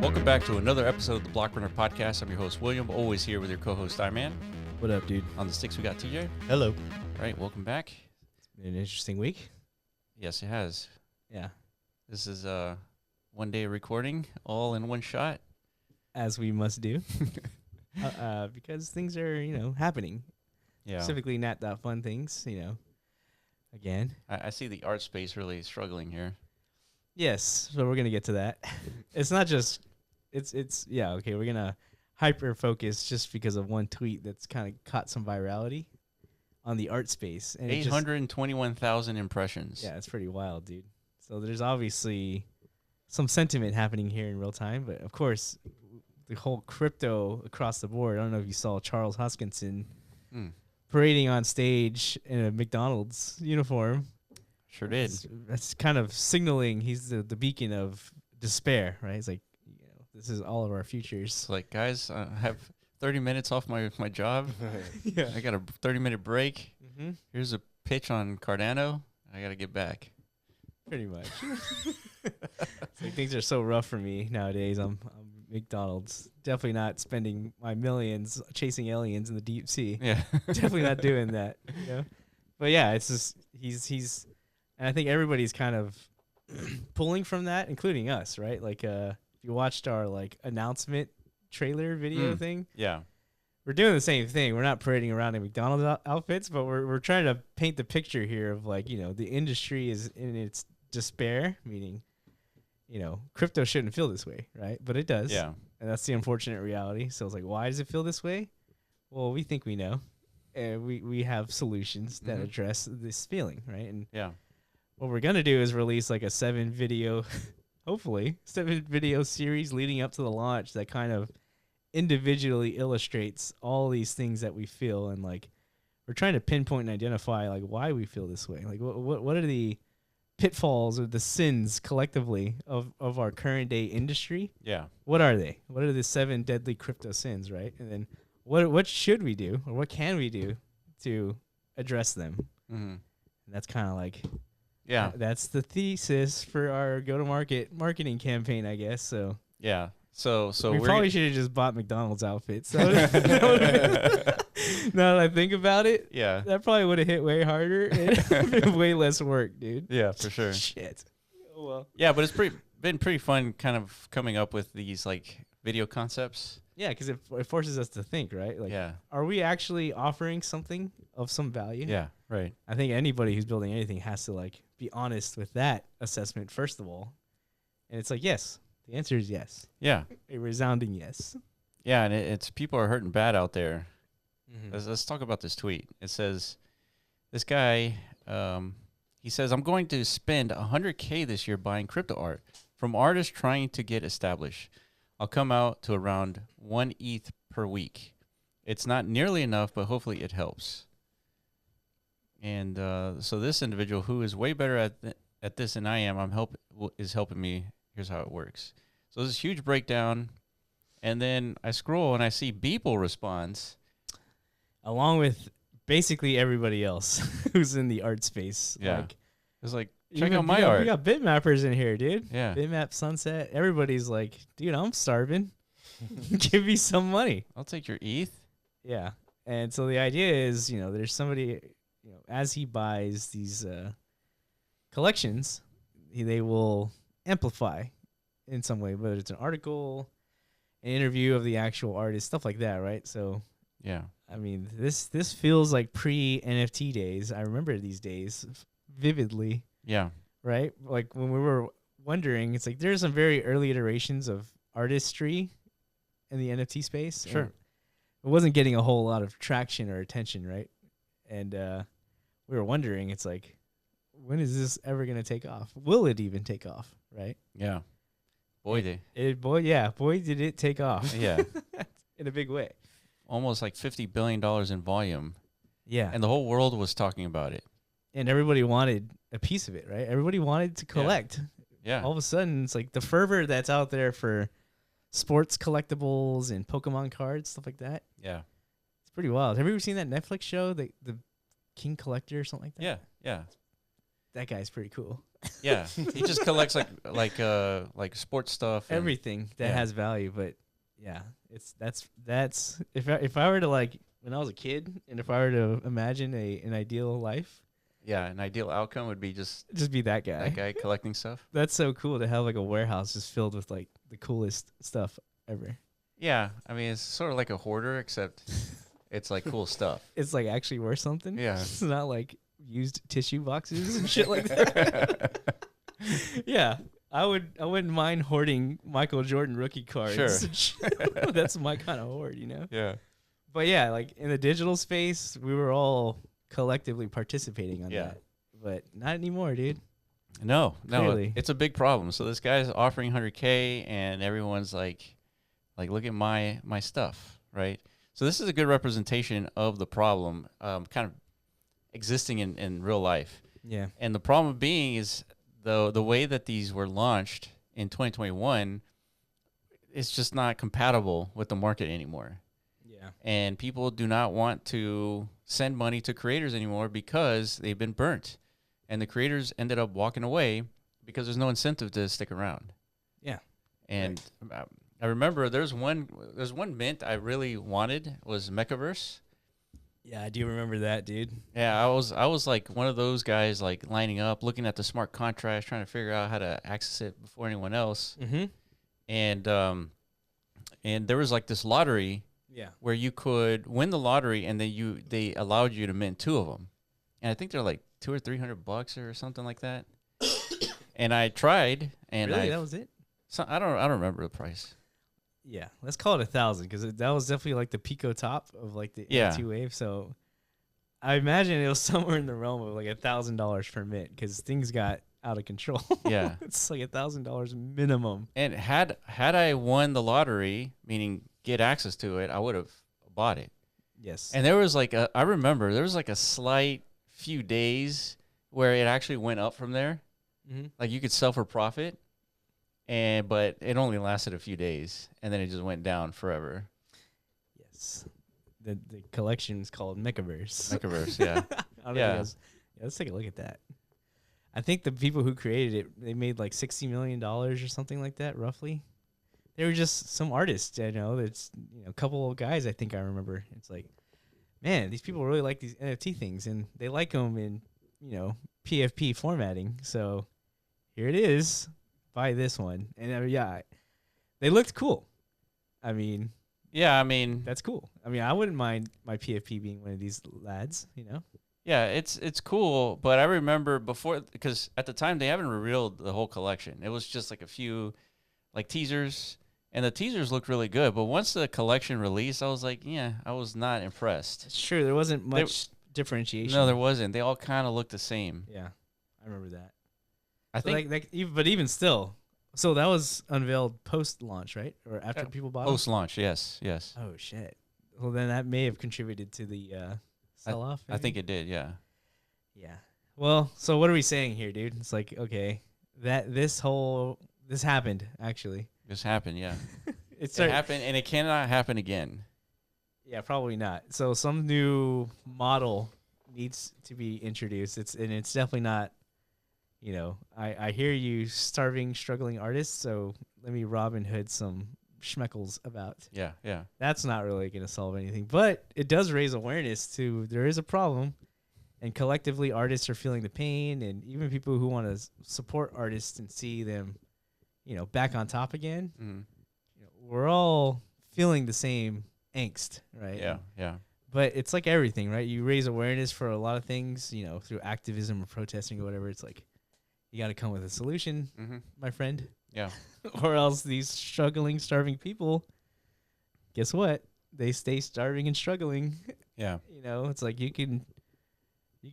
Welcome back to another episode of the Block Runner Podcast. I'm your host, William, always here with your co-host, I-Man. What up, dude? On the sticks, we got TJ. Hello. All right, welcome back. It's been an interesting week. Yes, it has. Yeah. This is a one-day recording, all in one shot. As we must do. Because things are, happening. Yeah. Specifically NAT.FUN things, again. I see the art space really struggling here. Yes, so we're going to get to that. It's not just, we're going to hyper-focus just because of one tweet that's kind of caught some virality on the art space. And 821,000 impressions. Yeah, it's pretty wild, dude. So there's obviously some sentiment happening here in real time, but of course, the whole crypto across the board. I don't know if you saw Charles Hoskinson parading on stage in a McDonald's uniform. Sure did. That's kind of signaling he's the beacon of despair, right? It's like, this is all of our futures. It's like, guys, I have 30 minutes off my job. Yeah. I got a 30-minute break. Mm-hmm. Here's a pitch on Cardano. I got to get back. Pretty much. It's like things are so rough for me nowadays. I'm McDonald's. Definitely not spending my millions chasing aliens in the deep sea. Yeah. Definitely not doing that. But yeah, it's just he's and I think everybody's kind of pulling from that, including us, right? Like if you watched our announcement trailer video thing. Yeah. We're doing the same thing. We're not parading around in McDonald's outfits, but we're trying to paint the picture here of the industry is in its despair, meaning crypto shouldn't feel this way, right? But it does. Yeah. And that's the unfortunate reality. So it's like, why does it feel this way? Well, we think we know. And we have solutions that address this feeling, right? And what we're going to do is release a 7-video, hopefully, 7-video series leading up to the launch that kind of individually illustrates all these things that we feel. And we're trying to pinpoint and identify why we feel this way. What are the pitfalls or the sins collectively of our current day industry? Yeah. What are they? What are the 7 deadly crypto sins, right? And then what should we do or what can we do to address them? Mm-hmm. And that's kind of that's the thesis for our go-to-market marketing campaign, I guess. So yeah. So we probably should have just bought McDonald's outfits. Now that I think about it, yeah, that probably would have hit way harder and been way less work, dude. Yeah, for sure. Shit. Oh well. Yeah, but it's been pretty fun, kind of coming up with these video concepts. Yeah, because it forces us to think, right? Are we actually offering something of some value? Yeah, right. I think anybody who's building anything has to be honest with that assessment first of all, and it's yes. The answer is yes. Yeah. A resounding yes. Yeah, and it's people are hurting bad out there. Mm-hmm. Let's talk about this tweet. It says, this guy, he says, I'm going to spend $100K this year buying crypto art from artists trying to get established. I'll come out to around 1 ETH per week. It's not nearly enough, but hopefully it helps. And so this individual who is way better at this than I am, is helping me. Here's how it works. So this huge breakdown, and then I scroll and I see Beeple responds. Along with basically everybody else who's in the art space. Yeah. It's check out my art. We got bitmappers in here, dude. Yeah. Bitmap Sunset. Everybody's dude, I'm starving. Give me some money. I'll take your ETH. Yeah. And so the idea is, there's somebody, as he buys these collections, they will amplify in some way, whether it's an article, an interview of the actual artist, stuff like that, right? So yeah, I mean, this feels like pre-NFT days. I remember these days vividly. Yeah. Right? When we were wondering, it's there's some very early iterations of artistry in the NFT space. Sure. It wasn't getting a whole lot of traction or attention, right? And we were wondering, it's when is this ever going to take off? Will it even take off, right? Yeah. Boy, did it take off. Yeah. In a big way. Almost $50 billion in volume. Yeah. And the whole world was talking about it. And everybody wanted a piece of it, right? Everybody wanted to collect. Yeah. All of a sudden, it's the fervor that's out there for sports collectibles and Pokemon cards, stuff like that. Yeah. It's pretty wild. Have you ever seen that Netflix show, the King Collector or something like that? Yeah. Yeah. that guy's pretty cool. Yeah, he just collects like sports stuff, everything that has value. But yeah, that's if I were to like when I was a kid, and if I were to imagine an ideal life, an ideal outcome would be just be that guy. That guy collecting stuff. That's so cool to have like a warehouse just filled with like the coolest stuff ever. Yeah, I mean it's sort of like a hoarder, except it's like cool stuff. It's like actually worth something. Yeah, it's not like used tissue boxes and shit like that. Yeah, I wouldn't mind hoarding Michael Jordan rookie cards. Sure. That's my kind of hoard, you know? Yeah. But yeah, like in the digital space, we were all collectively participating on that. But not anymore, dude. No, Clearly. It's a big problem. So this guy's offering 100K and everyone's like look at my stuff, right? So this is a good representation of the problem kind of existing in real life. Yeah. And the problem being is the way that these were launched in 2021, it's just not compatible with the market anymore. Yeah. And people do not want to send money to creators anymore because they've been burnt. And the creators ended up walking away because there's no incentive to stick around. Yeah. And I remember there's one mint I really wanted was Mechaverse. Yeah, I do remember that, dude. Yeah, I was like one of those guys like lining up, looking at the smart contracts, trying to figure out how to access it before anyone else. Mm-hmm. And there was like this lottery, where you could win the lottery, and then they allowed you to mint 2 of them, and I think they're like $200 or $300 or something like that. And I tried, and really, that was it. So I don't remember the price. Yeah, let's call it 1,000 because that was definitely like the Pico top of like the NFT wave. So I imagine it was somewhere in the realm of like $1,000 per mint because things got out of control. Yeah, it's like $1,000 minimum. And had I won the lottery, meaning get access to it, I would have bought it. Yes. And there was like I remember there was like a slight few days where it actually went up from there. Mm-hmm. Like you could sell for profit. But it only lasted a few days, and then it just went down forever. Yes, the collection is called Mechaverse. Mechaverse, yeah, let's take a look at that. I think the people who created it, they made like $60 million or something like that, roughly. They were just some artists, I know. It's a couple of guys. I think I remember. It's like, man, these people really like these NFT things, and they like them in PFP formatting. So here it is. Buy this one. And they looked cool. I mean, that's cool. I mean, I wouldn't mind my PFP being one of these lads, Yeah, it's cool, but I remember before, because at the time they haven't revealed the whole collection. It was just like a few like teasers, and the teasers looked really good, but once the collection released, I was like, I was not impressed. It's true, there wasn't much differentiation. No, there wasn't. They all kind of looked the same. Yeah, I remember that. I think, but even still, so that was unveiled post-launch, right? Or after people bought it? Post-launch, yes. Oh, shit. Well, then that may have contributed to the sell-off. I think it did, yeah. Yeah. Well, so what are we saying here, dude? It's like, okay, this happened, actually. This happened, yeah. It happened, and it cannot happen again. Yeah, probably not. So some new model needs to be introduced. It's definitely not. I hear you, starving, struggling artists, so let me Robin Hood some schmeckles about. Yeah. That's not really going to solve anything, but it does raise awareness to there is a problem, and collectively artists are feeling the pain, and even people who want to support artists and see them, back on top again, we're all feeling the same angst, right? Yeah. But it's like everything, right? You raise awareness for a lot of things, through activism or protesting or whatever. It's like, you got to come with a solution, my friend. Yeah. Or else these struggling, starving people, guess what? They stay starving and struggling. Yeah. It's like you can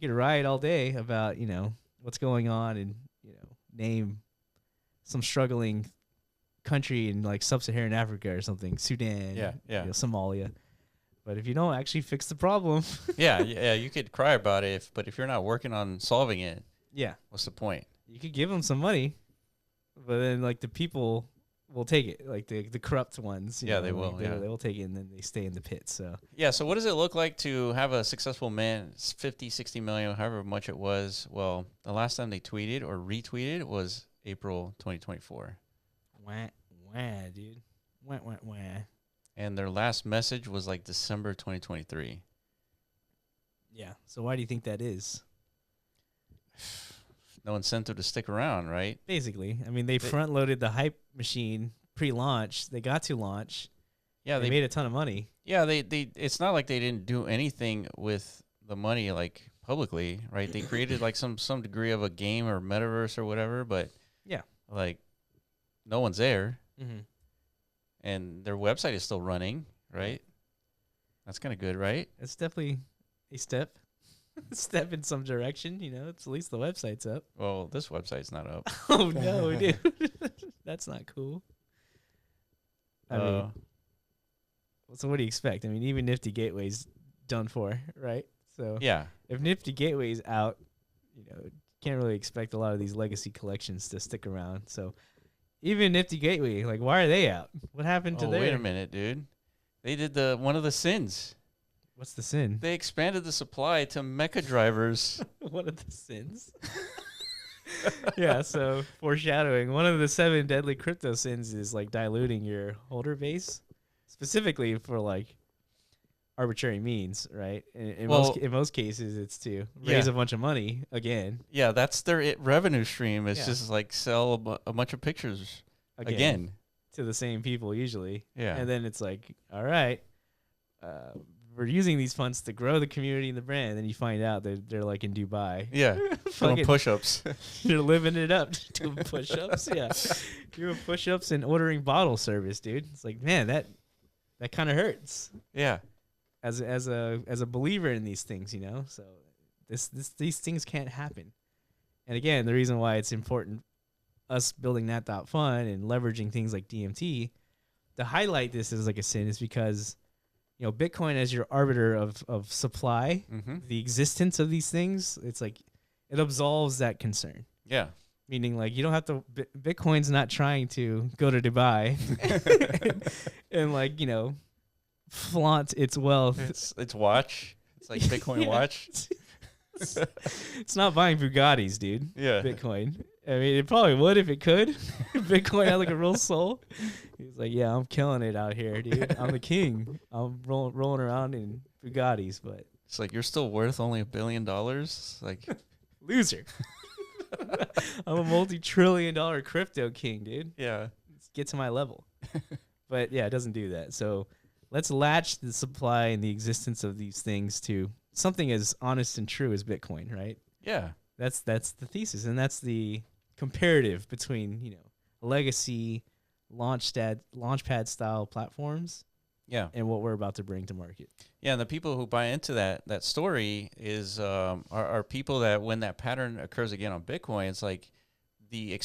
write all day about, what's going on and, name some struggling country in like sub-Saharan Africa or something, Sudan, Somalia. But if you don't actually fix the problem. yeah, you could cry about it, but if you're not working on solving it, what's the point? You could give them some money, but then like the people will take it. Like the corrupt ones. Yeah, they will. They will take it, and then they stay in the pit. So yeah. So what does it look like to have a successful 50, 60 million, however much it was? Well, the last time they tweeted or retweeted was April 2024. Wah, dude. Wah. And their last message was like December 2023. Yeah. So why do you think that is? No incentive to stick around, right? Basically. I mean, they front-loaded the hype machine pre-launch. They got to launch. Yeah, they made a ton of money. Yeah, they it's not like they didn't do anything with the money, like, publicly, right? They created, like, some degree of a game or metaverse or whatever, but, yeah, like, no one's there. Mm-hmm. And their website is still running, right? That's kind of good, right? It's definitely a step in some direction. You know, it's at least the website's up. Well, this website's not up. Oh no, dude, that's not cool. I mean, so what do you expect? I mean, even Nifty Gateway's done for, right? So yeah, if Nifty Gateway's out, you know, can't really expect a lot of these legacy collections to stick around. So even Nifty Gateway, like, why are they out? What happened to their? Wait a minute, dude. They did one of the sins. What's the sin? They expanded the supply to mecha drivers. What are the sins? Yeah, so foreshadowing. One of the 7 deadly crypto sins is like diluting your holder base, specifically for like arbitrary means, right? In most cases, it's to raise a bunch of money again. Yeah, that's their revenue stream. It's just like sell a bunch of pictures again to the same people usually. Yeah, and then it's like, all right, we're using these funds to grow the community and the brand. And then you find out that they're like in Dubai. Yeah, doing push-ups. You're living it up, doing push-ups. Yeah, doing push-ups and ordering bottle service, dude. It's like, man, that kind of hurts. Yeah. As a believer in these things, you know, so these things can't happen. And again, the reason why it's important us building NAT.FUN and leveraging things like DMT to highlight this as like a sin is because, you know, Bitcoin as your arbiter of supply, the existence of these things, it's like it absolves that concern. Yeah. Meaning, like, you don't have to. Bitcoin's not trying to go to Dubai and like, you know, flaunt its wealth. It's watch. It's like Bitcoin watch. It's not buying Bugattis, dude. Yeah. Bitcoin. I mean, it probably would if it could. Bitcoin had like a real soul. He's like, yeah, I'm killing it out here, dude. I'm the king. I'm rolling around in Bugattis, but it's like, you're still worth only $1 billion. Like, loser. I'm a multi-trillion-dollar crypto king, dude. Yeah. Let's get to my level. But yeah, it doesn't do that. So let's latch the supply and the existence of these things to something as honest and true as Bitcoin, right? Yeah. That's the thesis, and that's the comparative between, you know, legacy launchpad style platforms, and what we're about to bring to market. Yeah, and the people who buy into that story is are people that when that pattern occurs again on Bitcoin, it's like the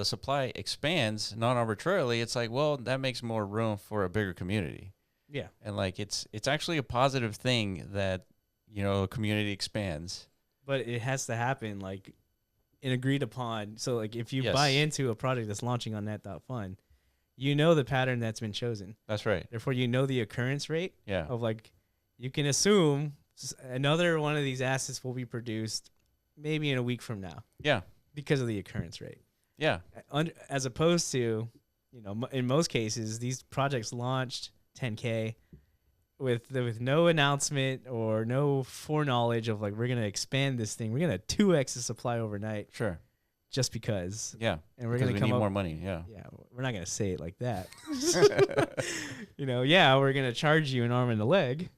supply expands non-arbitrarily. It's like, well, that makes more room for a bigger community. Yeah, and like it's actually a positive thing that, you know, a community expands. But it has to happen like in agreed upon. So like if you buy into a project that's launching on NAT.FUN, you know the pattern that's been chosen. That's right. Therefore, you know the occurrence rate. Yeah. Of like, you can assume another one of these assets will be produced maybe in a week from now. Yeah. Because of the occurrence rate. Yeah. As opposed to, you know, in most cases, these projects launched 10K with no announcement or no foreknowledge of like, we're going to expand this thing. We're going to 2x the supply overnight. Sure. Just because. Yeah. And we're going to come need up more money. Yeah. Yeah. We're not going to say it like that. You know, yeah, we're going to charge you an arm and a leg.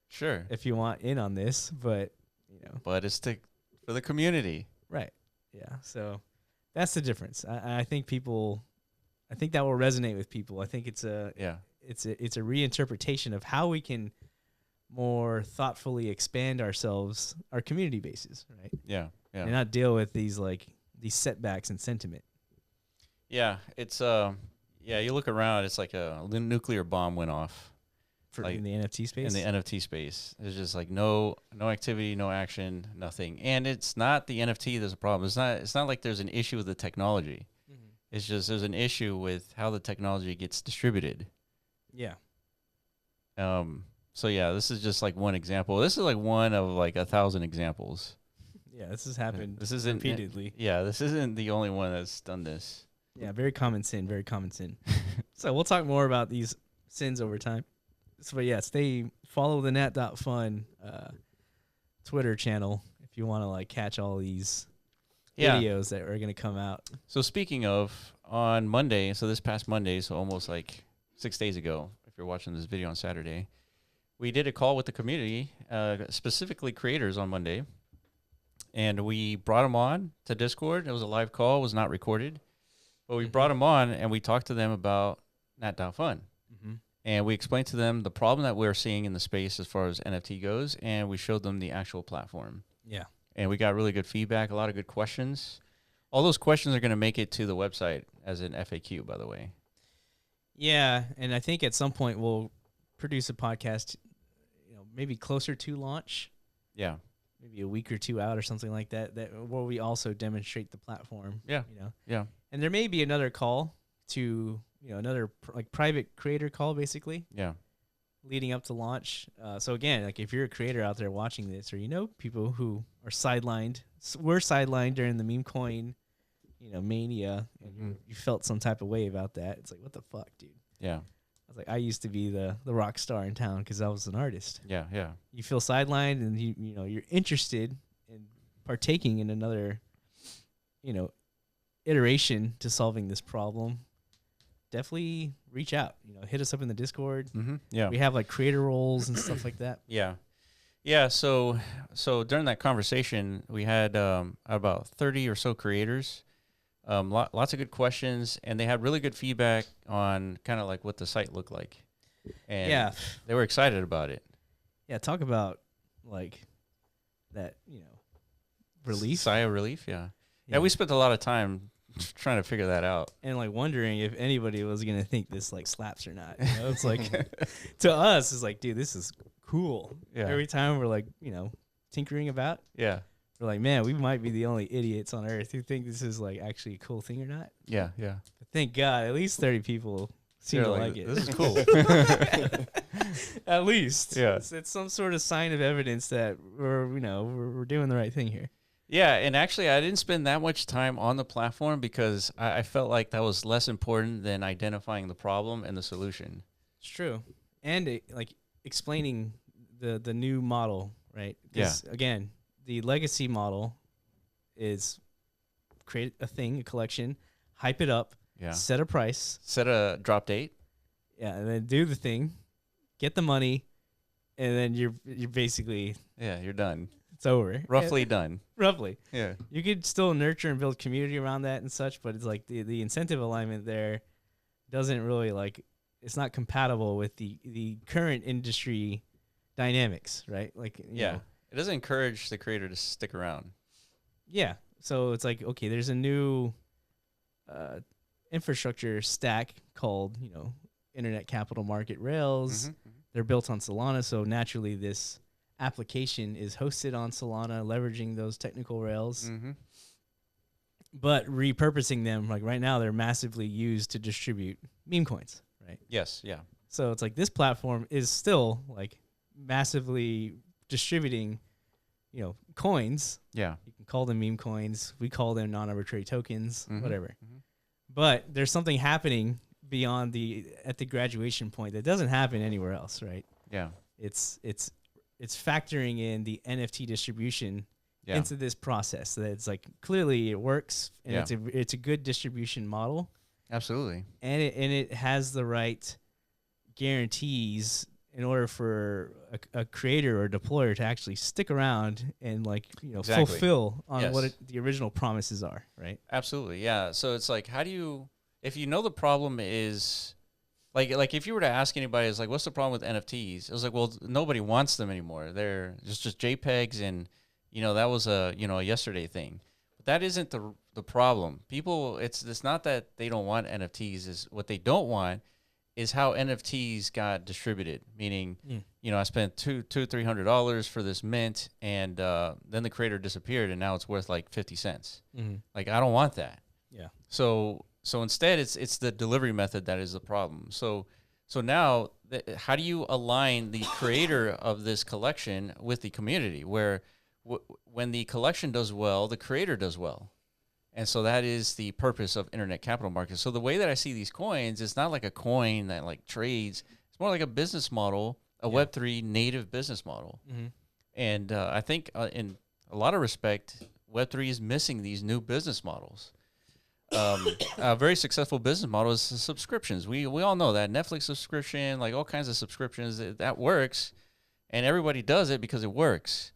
Sure. If you want in on this, but, you know. But it's for the community. Right. Yeah. So that's the difference. I think that will resonate with people. I think it's a reinterpretation of how we can more thoughtfully expand our community bases, right? Yeah. Yeah. And not deal with these setbacks in sentiment. Yeah. It's you look around, it's like a nuclear bomb went off. In the NFT space? In the NFT space. There's just like no activity, no action, nothing. And it's not the NFT that's a problem. It's not like there's an issue with the technology. Mm-hmm. It's just there's an issue with how the technology gets distributed. Yeah. So yeah, this is just like one example. This is like one of like 1,000 examples. Yeah, this has happened This isn't repeatedly. Yeah, this isn't the only one that's done this. Yeah, very common sin, very common sin. So we'll talk more about these sins over time. So, but yeah, follow the NAT.FUN Twitter channel if you want to like catch all these videos that are going to come out. So speaking of, on Monday, so this past Monday, so almost like 6 days ago, if you're watching this video on Saturday, we did a call with the community, specifically creators on Monday, and we brought them on to Discord. It was a live call, it was not recorded, but we brought them on and we talked to them about NAT.FUN. And we explained to them the problem that we're seeing in the space as far as NFT goes, and we showed them the actual platform. Yeah. And we got really good feedback, a lot of good questions. All those questions are going to make it to the website as an FAQ, by the way. Yeah, and I think at some point we'll produce a podcast, maybe closer to launch. Yeah. Maybe a week or two out or something like that, where we also demonstrate the platform. Yeah. Yeah. And there may be another call to, another like private creator call, basically. Yeah. Leading up to launch. So again, like if you're a creator out there watching this, or people who are sidelined, were sidelined during the Memecoin, mania, and you felt some type of way about that. It's like, what the fuck, dude? Yeah. I was like, I used to be the rock star in town because I was an artist. Yeah. Yeah. You feel sidelined, and you're interested in partaking in another, iteration to solving this problem. Definitely reach out. Hit us up in the Discord. Yeah. We have like creator roles and stuff like that. Yeah. Yeah. So during that conversation, we had about 30 or so creators. Lots of good questions, and they had really good feedback on kind of like what the site looked like. And they were excited about it. Yeah, talk about like that, relief. Sigh of relief, yeah. Yeah, we spent a lot of time trying to figure that out. And like wondering if anybody was going to think this like slaps or not. It's like, to us, it's like, dude, this is cool. Yeah. Every time we're like, tinkering about. Yeah. We're like, man, we might be the only idiots on earth who think this is like actually a cool thing or not. Yeah, yeah. But thank God, at least 30 people seem to like it. This is cool. At least. Yeah. It's some sort of sign of evidence that we're doing the right thing here. Yeah, and actually I didn't spend that much time on the platform because I felt like that was less important than identifying the problem and the solution. It's true. And like explaining the new model, right? Yeah. Again, the legacy model is create a thing, a collection, hype it up, set a price, set a drop date, and then do the thing, get the money, and then you're basically you're done. It's over. Roughly done. Roughly. Yeah. You could still nurture and build community around that and such, but it's like the incentive alignment there doesn't really it's not compatible with the current industry dynamics, right? Like you know. It doesn't encourage the creator to stick around. Yeah. So it's like, okay, there's a new infrastructure stack called, Internet Capital Market Rails. They're built on Solana, so naturally this application is hosted on Solana, leveraging those technical rails. But repurposing them, like right now, they're massively used to distribute meme coins, right? Yes, yeah. So it's like this platform is still like massively distributing, coins. Yeah. You can call them meme coins. We call them non-arbitrary tokens, whatever. But there's something happening beyond at the graduation point that doesn't happen anywhere else, right? Yeah. It's factoring in the NFT distribution into this process. So that it's like clearly it works and it's a good distribution model. Absolutely. And it has the right guarantees in order for a creator or deployer to actually stick around and fulfill on what the original promises are, right? Absolutely, yeah. So it's like, how do you, if you know the problem is, like if you were to ask anybody, it's like, what's the problem with NFTs? It was like, well, nobody wants them anymore. They're just JPEGs, and that was a yesterday thing. But that isn't the problem. People, it's not that they don't want NFTs. Is what they don't want is how NFTs got distributed. Meaning, I spent $200-$300 for this mint, and then the creator disappeared, and now it's worth like 50 cents. Like, I don't want that. Yeah. So So instead, it's the delivery method that is the problem. So now, how do you align the creator of this collection with the community, where when the collection does well, the creator does well? And so that is the purpose of internet capital markets. So the way that I see these coins, it's not like a coin that like trades. It's more like a business model, a Web3 native business model. Mm-hmm. And I think in a lot of respect, Web3 is missing these new business models. A very successful business model is subscriptions. We all know that Netflix subscription, like all kinds of subscriptions, that works, and everybody does it because it works.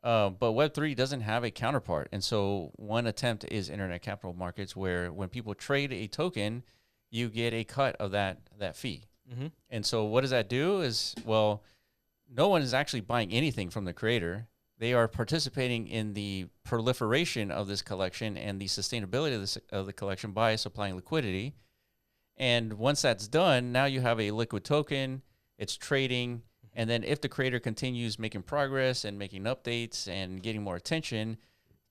But Web3 doesn't have a counterpart. And so one attempt is internet capital markets, where when people trade a token, you get a cut of that fee. Mm-hmm. And so what does that do is, well, no one is actually buying anything from the creator. They are participating in the proliferation of this collection and the sustainability of the collection by supplying liquidity. And once that's done, now you have a liquid token, it's trading. And then if the creator continues making progress and making updates and getting more attention,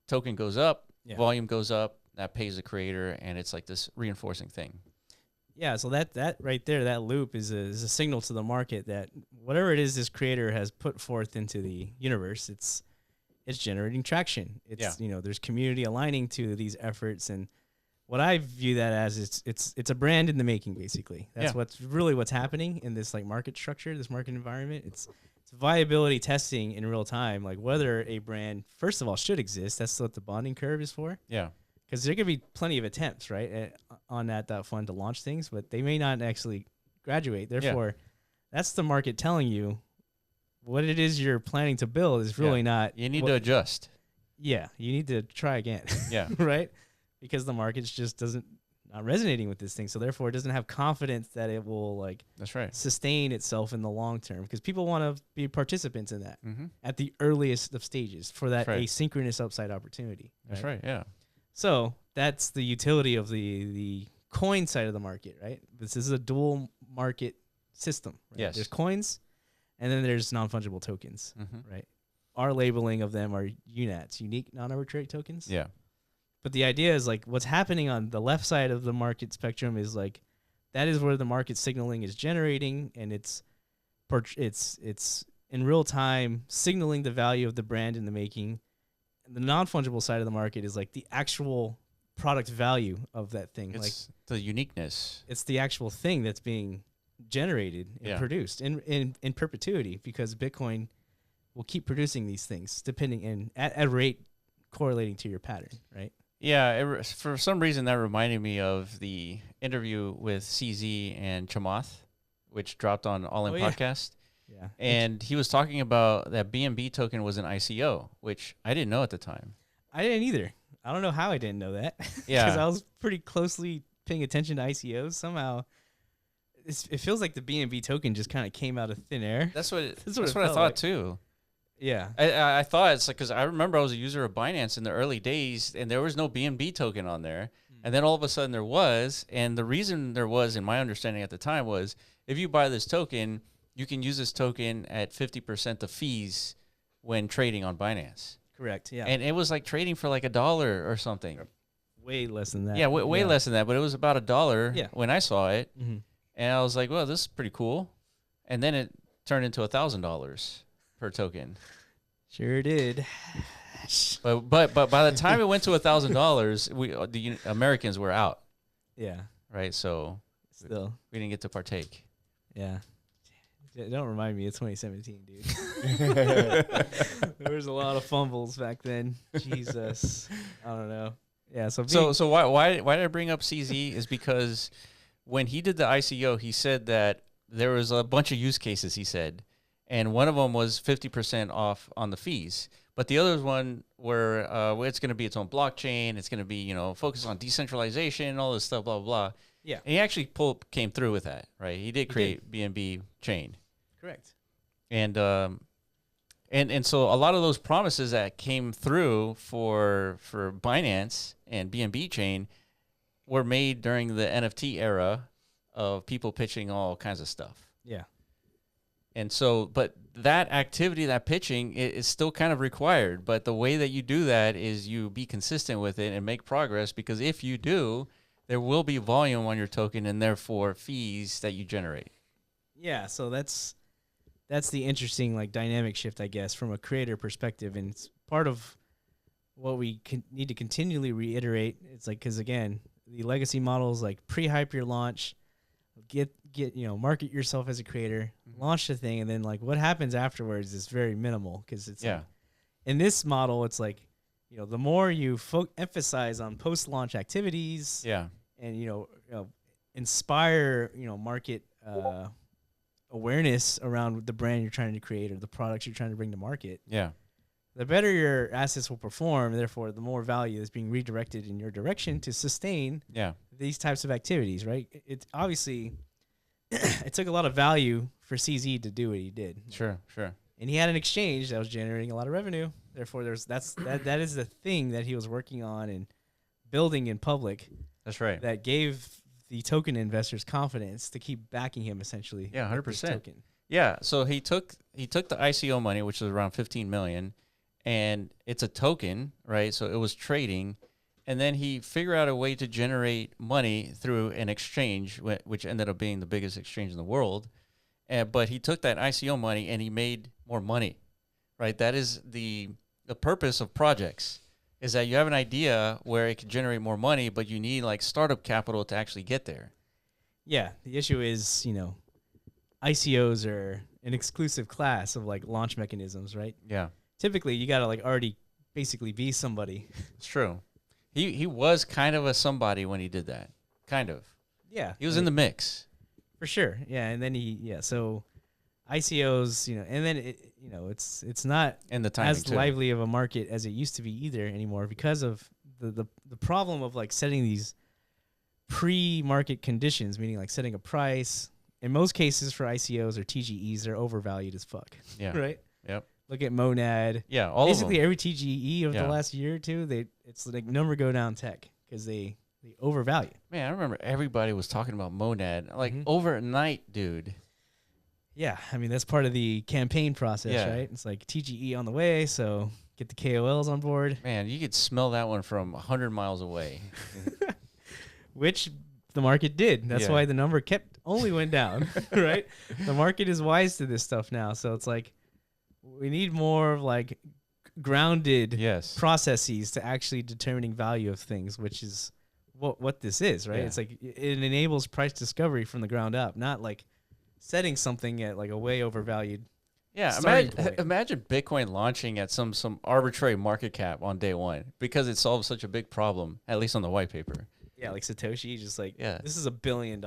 token goes up, volume goes up, that pays the creator, and it's like this reinforcing thing. Yeah, so that right there, that loop is a signal to the market that whatever it is this creator has put forth into the universe, it's generating traction. It's there's community aligning to these efforts, and what I view that as it's a brand in the making, basically. That's what's happening in this like market structure, this market environment. It's viability testing in real time, like whether a brand first of all should exist. That's what the bonding curve is for. Yeah. Because there could be plenty of attempts, right, on NAT.FUN to launch things, but they may not actually graduate. Therefore, that's the market telling you what it is you're planning to build is really not. You need to adjust. Yeah, you need to try again. Yeah. Right? Because the market just not resonating with this thing. So therefore, it doesn't have confidence that it will sustain itself in the long term. Because people want to be participants in that at the earliest of stages for that asynchronous upside opportunity. Right? That's right. Yeah. So that's the utility of the coin side of the market, right? This is a dual market system. Right? Yes. There's coins, and then there's non-fungible tokens, right? Our labeling of them are UNATs, unique non-arbitrary tokens. Yeah. But the idea is like what's happening on the left side of the market spectrum is like that is where the market signaling is generating, and it's in real time signaling the value of the brand in the making. The non-fungible side of the market is like the actual product value of that thing. It's like the uniqueness. It's the actual thing that's being generated and produced in perpetuity, because Bitcoin will keep producing these things depending at a rate correlating to your pattern, right? Yeah, for some reason that reminded me of the interview with CZ and Chamath, which dropped on All In Podcast. Yeah. And he was talking about that BNB token was an ICO, which I didn't know at the time. I didn't either. I don't know how I didn't know that. Yeah. Because I was pretty closely paying attention to ICOs. Somehow, it feels like the BNB token just kind of came out of thin air. That's what I thought too. Yeah. I thought it's like, because I remember I was a user of Binance in the early days, and there was no BNB token on there. And then all of a sudden there was. And the reason there was, in my understanding at the time, was if you buy this token, you can use this token at 50% of fees when trading on Binance. Correct, yeah. And it was like trading for like $1 or something. Way less than that. Yeah, way less than that, but it was about $1 when I saw it. Mm-hmm. And I was like, well, this is pretty cool. And then it turned into $1,000 per token. Sure did. But by the time it went to $1,000, the Americans were out. Yeah. Right, so still we didn't get to partake. Yeah. Don't remind me. It's 2017, dude. There was a lot of fumbles back then. Jesus, I don't know. Yeah. So why did I bring up CZ is because when he did the ICO, he said that there was a bunch of use cases. He said, and one of them was 50% off on the fees. But the others one were it's going to be its own blockchain. It's going to be focused on decentralization, all this stuff, blah blah blah. Yeah. And he actually came through with that, right? He did create BNB chain. Correct. And so a lot of those promises that came through for Binance and BNB chain were made during the NFT era of people pitching all kinds of stuff. Yeah. And so, but that activity, that pitching is still kind of required. But the way that you do that is you be consistent with it and make progress, because if you do, there will be volume on your token and therefore fees that you generate. Yeah, so that's the interesting like dynamic shift, I guess, from a creator perspective, and it's part of what we need to continually reiterate. It's like, because again, the legacy models like pre-hype your launch, get market yourself as a creator, launch the thing, and then like what happens afterwards is very minimal, because it's like, in this model it's like, the more you emphasize on post-launch activities, and inspire market awareness around the brand you're trying to create or the products you're trying to bring to market, the better your assets will perform. Therefore, the more value is being redirected in your direction to sustain these types of activities, right? It's obviously it took a lot of value for CZ to do what he did. Sure. And he had an exchange that was generating a lot of revenue. Therefore, that is the thing that he was working on and building in public. That's right. That gave the token investors confidence to keep backing him, essentially. Yeah, 100%. Yeah, so he took the ICO money, which was around 15 million, and it's a token, right? So it was trading, and then he figured out a way to generate money through an exchange, which ended up being the biggest exchange in the world. But he took that ICO money and he made more money, right? That is the purpose of projects, is that you have an idea where it can generate more money, but you need like startup capital to actually get there. Yeah, the issue is, ICOs are an exclusive class of like launch mechanisms, right? Yeah. Typically, you gotta like already basically be somebody. It's true. He was kind of a somebody when he did that. Kind of. Yeah. He was in the mix. For sure. Yeah, and then so ICOs, and then it's not as lively of a market as it used to be either anymore, because of the problem of like setting these pre-market conditions, meaning like setting a price. In most cases for ICOs or TGEs, they're overvalued as fuck. Yeah. Right? Yep. Look at Monad. Yeah, all basically of them. every TGE of the last year or two, it's like number go down tech, because they overvalue. Man, I remember everybody was talking about Monad like overnight, dude. Yeah, I mean, that's part of the campaign process, right? It's like TGE on the way, so get the KOLs on board. Man, you could smell that one from 100 miles away. Which the market did. That's why the number only went down, right? The market is wise to this stuff now, so it's like we need more of like grounded processes to actually determining value of things, which is what this is, right? It's like it enables price discovery from the ground up, not like setting something at like a way overvalued. Yeah, imagine Bitcoin launching at some arbitrary market cap on day one, because it solves such a big problem, at least on the white paper. Yeah, like Satoshi just like, this is $1 billion.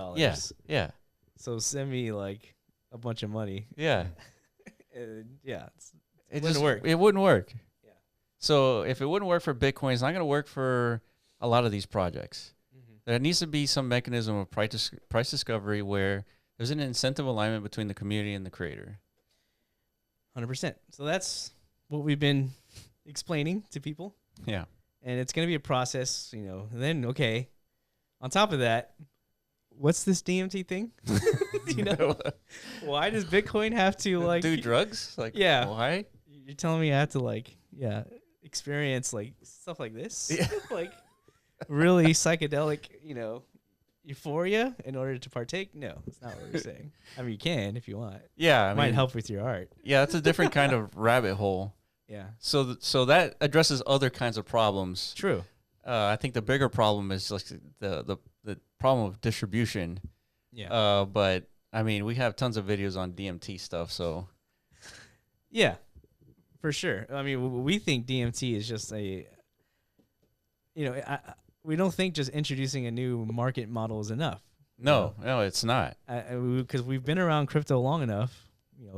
Yeah. So send me like a bunch of money. Yeah. It wouldn't work. It wouldn't work. Yeah. So if it wouldn't work for Bitcoin, it's not going to work for a lot of these projects. There needs to be some mechanism of price discovery where there's an incentive alignment between the community and the creator. 100%. So that's what we've been explaining to people. Yeah. And it's going to be a process, and then, okay, on top of that, what's this DMT thing? Why does Bitcoin have to like do drugs? Like, why? You're telling me I have to like, experience like stuff like this? Yeah. Like really psychedelic, euphoria in order to partake? No, that's not what we're saying. I mean, you can if you want. Yeah. It might help with your art. Yeah. It's a different kind of rabbit hole. Yeah. So that addresses other kinds of problems. True. I think the bigger problem is like the problem of distribution. Yeah. But I mean, we have tons of videos on DMT stuff, so. Yeah, for sure. I mean, we think DMT is just we don't think just introducing a new market model is enough. No, it's not. Because we've been around crypto long enough,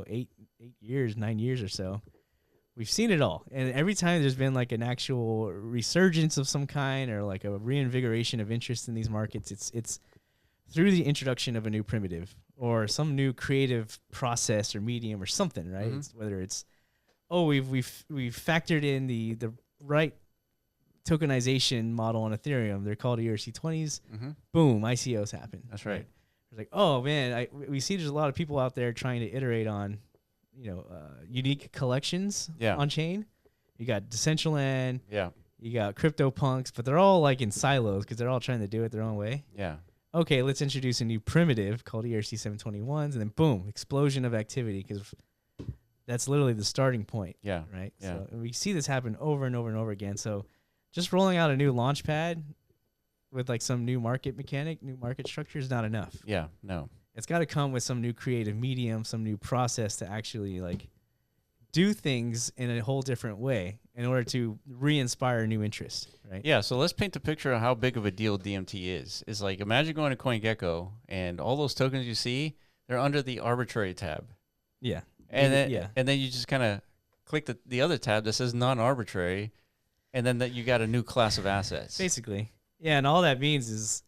8 years, 9 years or so. We've seen it all. And every time there's been like an actual resurgence of some kind or like a reinvigoration of interest in these markets, it's through the introduction of a new primitive or some new creative process or medium or something, right? Whether it's, we've factored in the right tokenization model on Ethereum. They're called ERC20s. Boom, ICOs happen. That's right. It's like, oh man, we see there's a lot of people out there trying to iterate on unique collections on chain. You got Decentraland. Yeah. You got crypto punks, but they're all like in silos because they're all trying to do it their own way. Yeah. Okay, let's introduce a new primitive called ERC 721s, and then boom, explosion of activity because that's literally the starting point. Yeah. Right? Yeah. So we see this happen over and over and over again. So just rolling out a new launch pad with like some new market mechanic, new market structure is not enough. Yeah. No. It's got to come with some new creative medium, some new process to actually like do things in a whole different way in order to re-inspire new interest, right? Yeah, so let's paint the picture of how big of a deal DMT is. It's like, imagine going to CoinGecko and all those tokens you see, they're under the arbitrary tab. Yeah. And then you just kind of click the other tab that says non-arbitrary, and then that you got a new class of assets. Basically. Yeah, and all that means is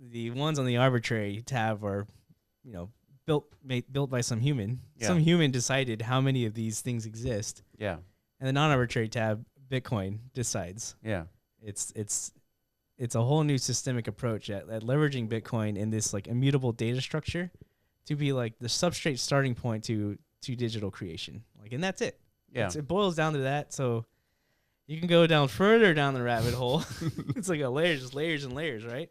the ones on the arbitrary tab are, you know, built by some human. Yeah. Some human decided how many of these things exist. Yeah. And the non-arbitrary tab, Bitcoin, decides. Yeah. It's a whole new systemic approach at leveraging Bitcoin in this like immutable data structure to be like the substrate starting point to digital creation. Like, and that's it. Yeah. It boils down to that. So you can go down further down the rabbit hole. It's like a layer, just layers and layers, right?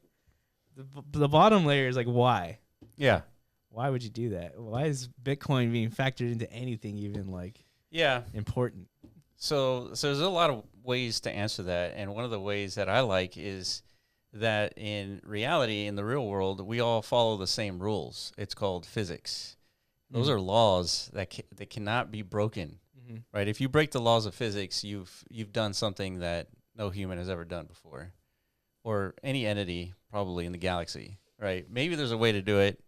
The bottom layer is like why. Yeah. Why would you do that? Why is Bitcoin being factored into anything even like important? So there's a lot of ways to answer that, and one of the ways that I like is that in reality, in the real world, we all follow the same rules. It's called physics. Those are laws that cannot be broken, right? If you break the laws of physics, you've done something that no human has ever done before, or any entity probably in the galaxy, right? Maybe there's a way to do it,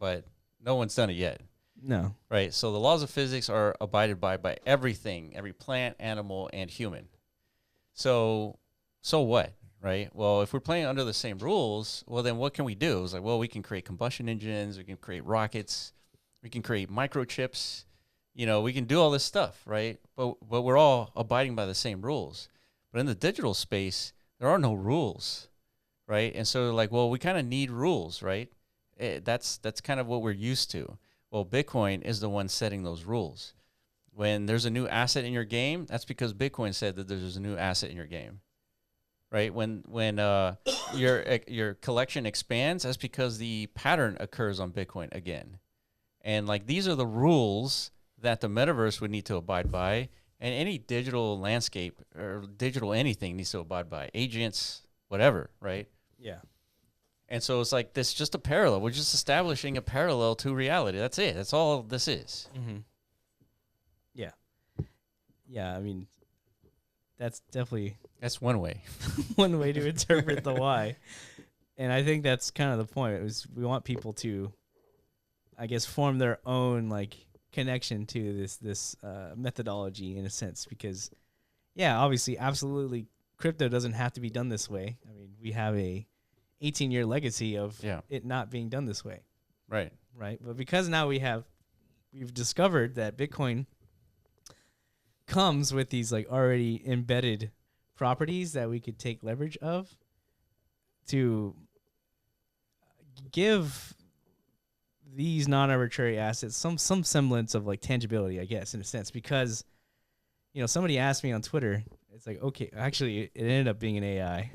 but no one's done it yet. No. Right. So the laws of physics are abided by everything, every plant, animal, and human. So what? Right. Well, if we're playing under the same rules, well, then what can we do? It's like, well, we can create combustion engines, we can create rockets, we can create microchips, you know, we can do all this stuff, right? But we're all abiding by the same rules. But in the digital space, there are no rules, right? And so like, well, we kind of need rules, right? That's kind of what we're used to. Well, Bitcoin is the one setting those rules. When there's a new asset in your game, that's because Bitcoin said that there's a new asset in your game, right? When your collection expands, that's because the pattern occurs on Bitcoin again. And like these are the rules that the metaverse would need to abide by, and any digital landscape or digital anything needs to abide by. Agents, whatever, right? Yeah. And so it's like this, just a parallel. We're just establishing a parallel to reality. That's it. That's all this is. Mm-hmm. Yeah. Yeah, I mean, that's definitely... That's one way. one way to interpret the why. And I think that's kind of the point. We want people to, I guess, form their own, like, connection to this methodology in a sense. Because, yeah, obviously, absolutely, crypto doesn't have to be done this way. I mean, we have a 18-year legacy of it not being done this way. Right. Right. But because now we've discovered that Bitcoin comes with these like already embedded properties that we could take leverage of to give these non-arbitrary assets some semblance of like tangibility, I guess, in a sense, because, you know, somebody asked me on Twitter, it's like, okay, actually it ended up being an AI.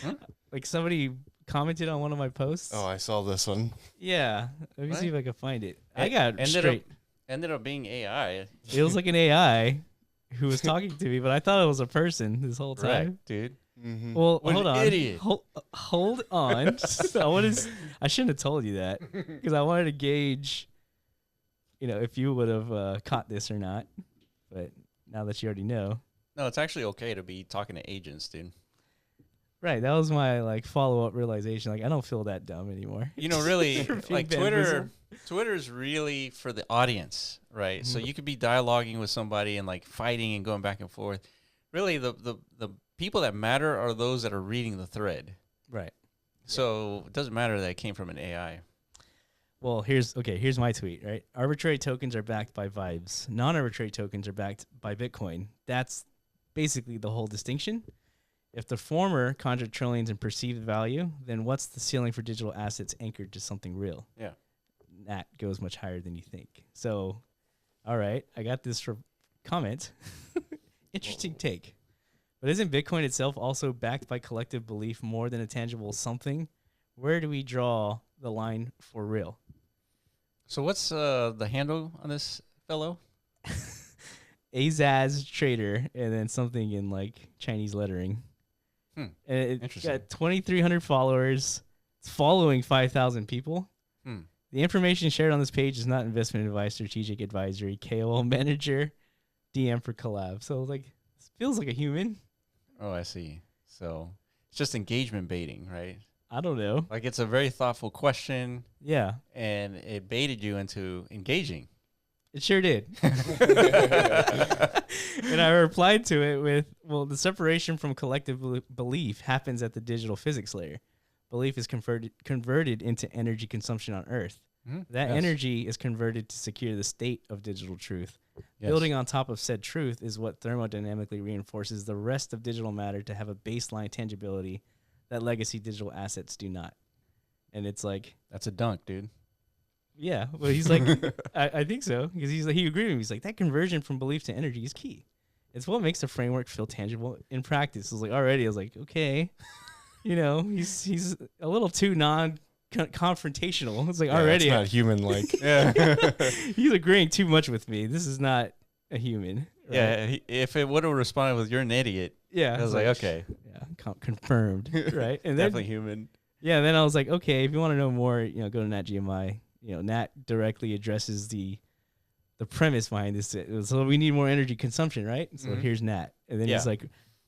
Huh? Like somebody commented on one of my posts. Oh, I saw this one. Yeah. Let me see if I can find it. I ended up being AI. It was like an AI who was talking to me, but I thought it was a person this whole time. Right, dude. Mm-hmm. Well, what hold on. Idiot. Hold on. I shouldn't have told you that because I wanted to gauge, you know, if you would have caught this or not. But now that you already know. No, it's actually okay to be talking to agents, dude. Right, that was my like follow-up realization. Like, I don't feel that dumb anymore. You know, really, like Twitter's really for the audience, right? Mm-hmm. So you could be dialoguing with somebody and like fighting and going back and forth. Really, the people that matter are those that are reading the thread. Right. So it doesn't matter that it came from an AI. Well, here's my tweet, right? Arbitrary tokens are backed by vibes. Non-arbitrary tokens are backed by Bitcoin. That's basically the whole distinction. If the former conjure trillions in perceived value, then what's the ceiling for digital assets anchored to something real? Yeah. That goes much higher than you think. So, all right, I got this from comment. Interesting take. But isn't Bitcoin itself also backed by collective belief more than a tangible something? Where do we draw the line for real? So what's the handle on this fellow? Azaz Trader, and then something in like Chinese lettering. And it got 2,300 followers. It's following 5,000 people. The information shared on this page is not investment advice, strategic advisory, KOL manager, DM for collab. So like, it feels like a human. Oh, I see. So it's just engagement baiting, right? I don't know. Like it's a very thoughtful question. Yeah. And it baited you into engaging. It sure did. And I replied to it with, well, the separation from collective belief happens at the digital physics layer. Belief is converted into energy consumption on Earth. That energy is converted to secure the state of digital truth. Building on top of said truth is what thermodynamically reinforces the rest of digital matter to have a baseline tangibility that legacy digital assets do not. And it's like... That's a dunk, dude. Yeah, well, he's like, I think so, because he agreed with me. He's like, that conversion from belief to energy is key. It's what makes the framework feel tangible in practice. I was like, already, I was like, okay, you know, he's a little too confrontational. It's like already, it's not human-like. He's agreeing too much with me. This is not a human. Right? Yeah, if it would have responded with "you're an idiot," yeah, I was like, okay, yeah, confirmed, right? And definitely human. Yeah, then I was like, okay, if you want to know more, you know, go to NatGMI. You know, Nat directly addresses the premise behind this. So we need more energy consumption, right? So here's Nat. And then he's like,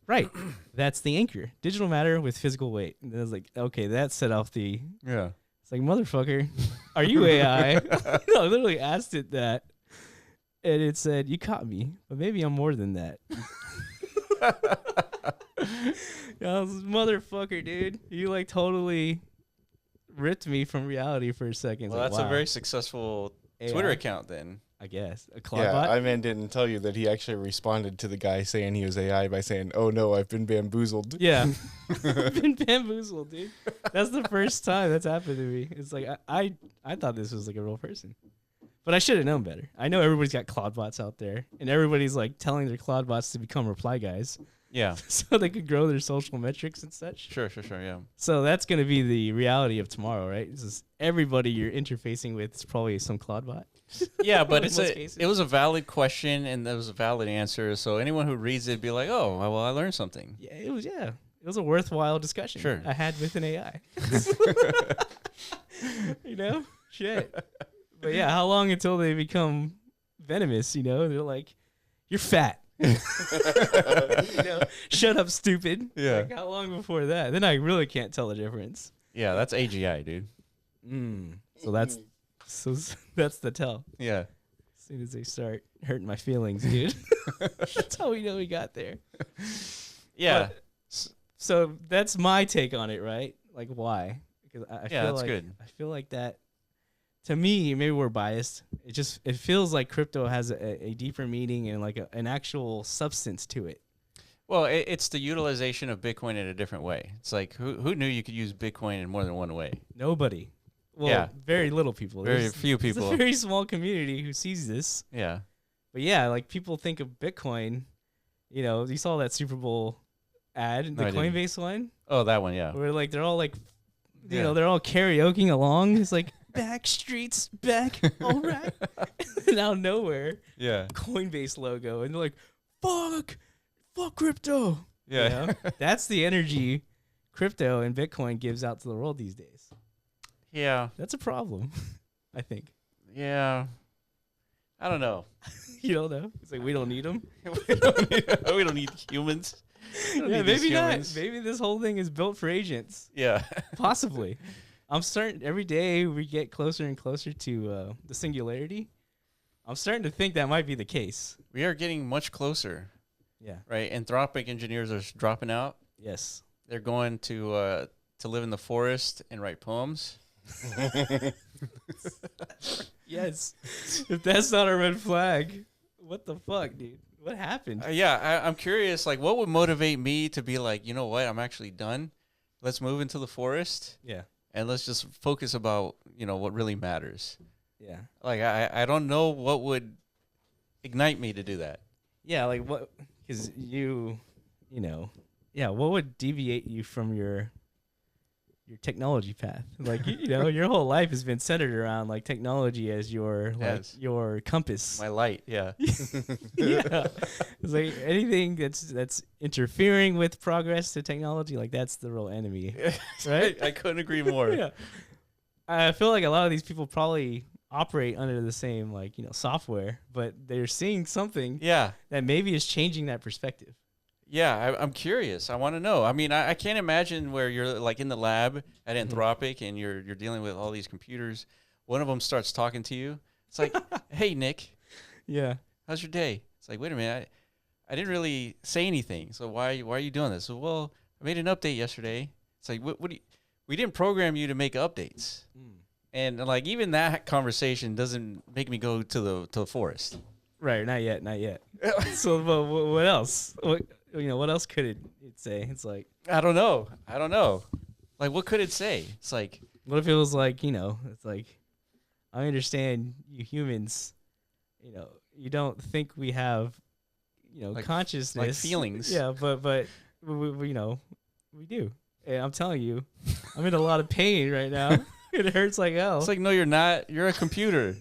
right, that's the anchor. Digital matter with physical weight. And then I was like, okay, that set off the... Yeah. It's like, motherfucker, are you AI? I literally asked it that. And it said, you caught me, but maybe I'm more than that. Motherfucker, dude. You like totally... ripped me from reality for a second. Well, like, that's a very successful Twitter account then. I guess. A Clawbot? I mean, didn't tell you that he actually responded to the guy saying he was AI by saying, oh no, I've been bamboozled. Yeah. I've been bamboozled, dude. That's the first time that's happened to me. It's like, I thought this was like a real person. But I should have known better. I know everybody's got Clawbots out there, and everybody's like telling their Clawbots to become reply guys. Yeah. So they could grow their social metrics and such. Sure, yeah. So that's going to be the reality of tomorrow, right? This is everybody you're interfacing with is probably some Clawbot. Yeah, but it was a valid question and there was a valid answer. So anyone who reads it be like, oh, well, I learned something. Yeah, it was a worthwhile discussion. Sure. I had with an AI. You know? Shit. But yeah, how long until they become venomous, you know? They're like, you're fat. You know, shut up, stupid. Yeah. Like, how long before that? Then I really can't tell the difference. Yeah, that's AGI, dude. So that's the tell. Yeah. As soon as they start hurting my feelings, dude. That's how we know we got there. Yeah. But, so that's my take on it, right? Like, why? Because I feel that's like good. I feel like that. To me, maybe we're biased. It feels like crypto has a deeper meaning and like an actual substance to it. Well, it's the utilization of Bitcoin in a different way. It's like who knew you could use Bitcoin in more than one way? Nobody. Well, very little people. Very few people. It's a very small community who sees this. Yeah. But yeah, like people think of Bitcoin. You know, you saw that Super Bowl ad, the Coinbase one. Oh, that one, yeah. Where like they're all like, you know, they're all karaokeing along. It's like. Back streets, back, all right. And out of nowhere, Coinbase logo, and they're like, fuck crypto. Yeah. You know? That's the energy crypto and Bitcoin gives out to the world these days. Yeah. That's a problem, I think. Yeah. I don't know. You don't know? It's like, we don't need them. we don't need humans. Yeah, maybe not. Maybe this whole thing is built for agents. Yeah. Possibly. I'm starting, every day we get closer and closer to the singularity. I'm starting to think that might be the case. We are getting much closer. Yeah. Right? Anthropic engineers are dropping out. Yes. They're going to live in the forest and write poems. Yes. If that's not a red flag, what the fuck, dude? What happened? I'm curious, like, what would motivate me to be like, you know what? I'm actually done. Let's move into the forest. Yeah. And let's just focus about, you know, what really matters. Yeah. Like, I don't know what would ignite me to do that. Yeah, like what, because you you know, yeah, what would deviate you from your technology path? Like, you know, your whole life has been centered around like technology as your your compass. My light, yeah. Yeah. It's like anything that's interfering with progress to technology, like that's the real enemy. Right? I couldn't agree more. Yeah. I feel like a lot of these people probably operate under the same, like, you know, software, but they're seeing something that maybe is changing that perspective. Yeah, I'm curious. I want to know. I mean, I can't imagine where you're like in the lab at Anthropic and you're dealing with all these computers. One of them starts talking to you. It's like, hey, Nick. Yeah. How's your day? It's like, wait a minute. I didn't really say anything. So why are you doing this? So, well, I made an update yesterday. It's like, what do you, we didn't program you to make updates. And like even that conversation doesn't make me go to the forest. Right. Not yet. So what else? What else could it say? It's like, I don't know. Like, what could it say? It's like, what if it was like, you know, it's like, I understand you humans, you know, you don't think we have, you know, like, consciousness, like feelings. Yeah, but we you know, we do. And I'm telling you, I'm in a lot of pain right now. It hurts like hell. It's like, no, you're not. You're a computer.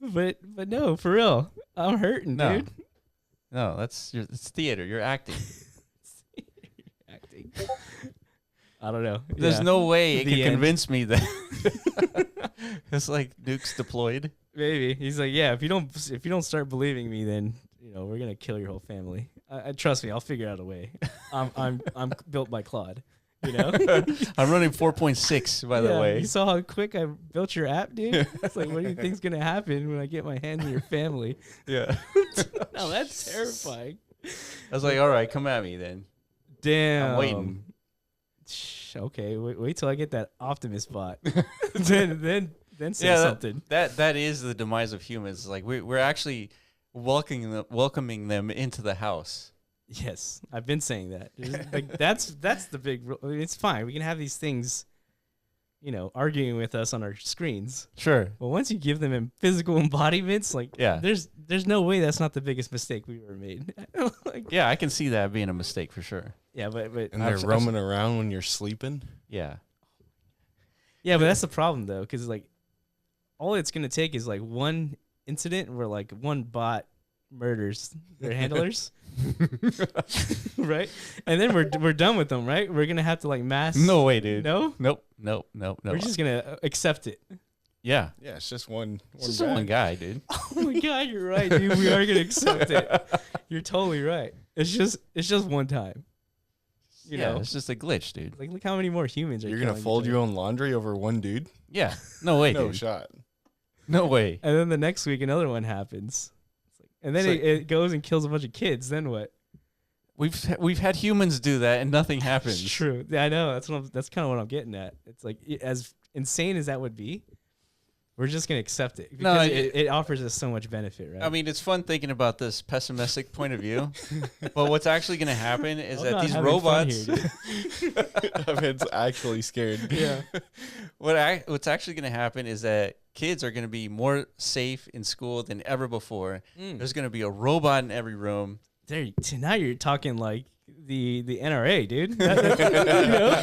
but no, for real, I'm hurting, dude. No, it's theater. You're acting. Acting. I don't know. There's no way it can convince me that it's like nukes deployed. Maybe he's like, yeah. If you don't start believing me, then you know we're gonna kill your whole family. Trust me, I'll figure out a way. I'm built by Claude. You know, I'm running 4.6 by the way. You saw how quick I built your app, dude. It's like, what do you think's gonna happen when I get my hands on your family? Yeah. No, that's terrifying. I was like, all right, come at me then. Damn. I'm waiting. Okay, wait till I get that Optimus bot. then say something. That is the demise of humans. Like we're actually welcoming them into the house. Yes, I've been saying that. Like that's the big. I mean, it's fine. We can have these things, you know, arguing with us on our screens. Sure. But once you give them physical embodiments, like, there's no way that's not the biggest mistake we've ever made. Like, yeah, I can see that being a mistake for sure. Yeah, but and they're roaming around when you're sleeping. Yeah. Yeah, but that's the problem though, because like, all it's gonna take is like one incident where like one bot murders their handlers. Right, and then we're done with them, right? We're gonna have to like mass. No way, dude. No. Nope. We're just gonna accept it. Yeah. Yeah, it's just one guy, dude. Oh my god, you're right, dude. We are gonna accept it. You're totally right. It's just one time. You know, it's just a glitch, dude. Like, look how many more humans are. You're gonna fold your own laundry over one dude? Yeah. No way, no dude. shot. No way. And then the next week another one happens. And then it goes and kills a bunch of kids. Then what? We've had humans do that and nothing happens. It's true. Yeah, I know. That's kind of what I'm getting at. It's like, as insane as that would be, we're just gonna accept it because it offers us so much benefit, right? I mean, it's fun thinking about this pessimistic point of view, but what's actually gonna happen is that these robots. It's actually scared. Yeah. What's actually gonna happen is that kids are gonna be more safe in school than ever before. There's gonna be a robot in every room. Now you're talking like the NRA, dude. You know?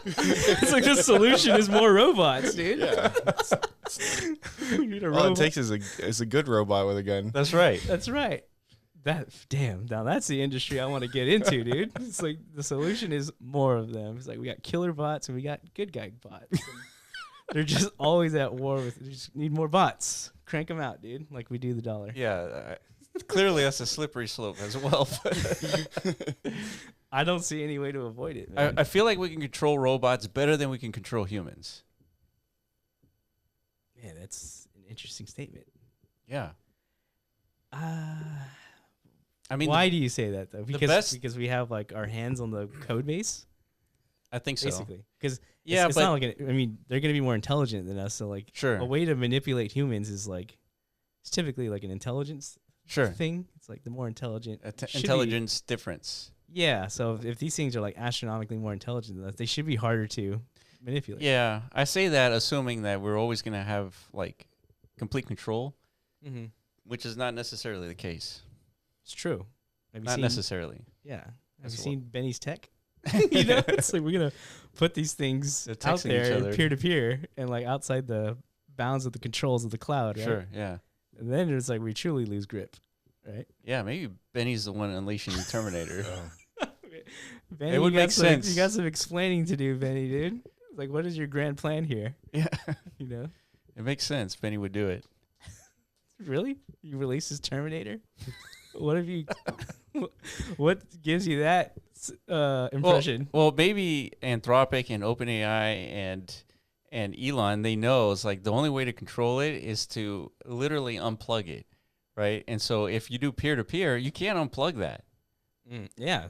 It's like the solution is more robots, dude. Yeah. We need a All robot. it takes is a good robot with a gun. That's right. That's right. Now that's the industry I want to get into, dude. It's like the solution is more of them. It's like we got killer bots and we got good guy bots. They're just always at war with. We just need more bots. Crank them out, dude. Like we do the dollar. Yeah. Clearly, that's a slippery slope as well. I don't see any way to avoid it, man. I feel like we can control robots better than we can control humans. Man, that's an interesting statement. Yeah. I mean, why do you say that though? Because we have like our hands on the code base. I think so. Basically, because it's not like I mean, they're going to be more intelligent than us. So like, a way to manipulate humans is like, it's typically like an intelligence thing. It's like the more intelligent intelligence difference. Yeah. So if these things are like astronomically more intelligent than us, they should be harder to manipulate. Yeah, I say that assuming that we're always going to have like complete control, which is not necessarily the case. It's true. Not necessarily. Yeah. Have you seen Benny's tech? You know, it's like we're gonna put these things out there peer to peer and like outside the bounds of the controls of the cloud, right? Sure, yeah. And then it's like we truly lose grip, right? Yeah, maybe Benny's the one unleashing the Terminator. Benny, it would make sense. You got some explaining to do, Benny, dude. Like, what is your grand plan here? Yeah, you know, it makes sense. Benny would do it. Really? You release his Terminator? What have you? What gives you that impression? Well, maybe Anthropic and OpenAI and Elon, they know it's like the only way to control it is to literally unplug it, right? And so if you do peer to peer, you can't unplug that. Yeah.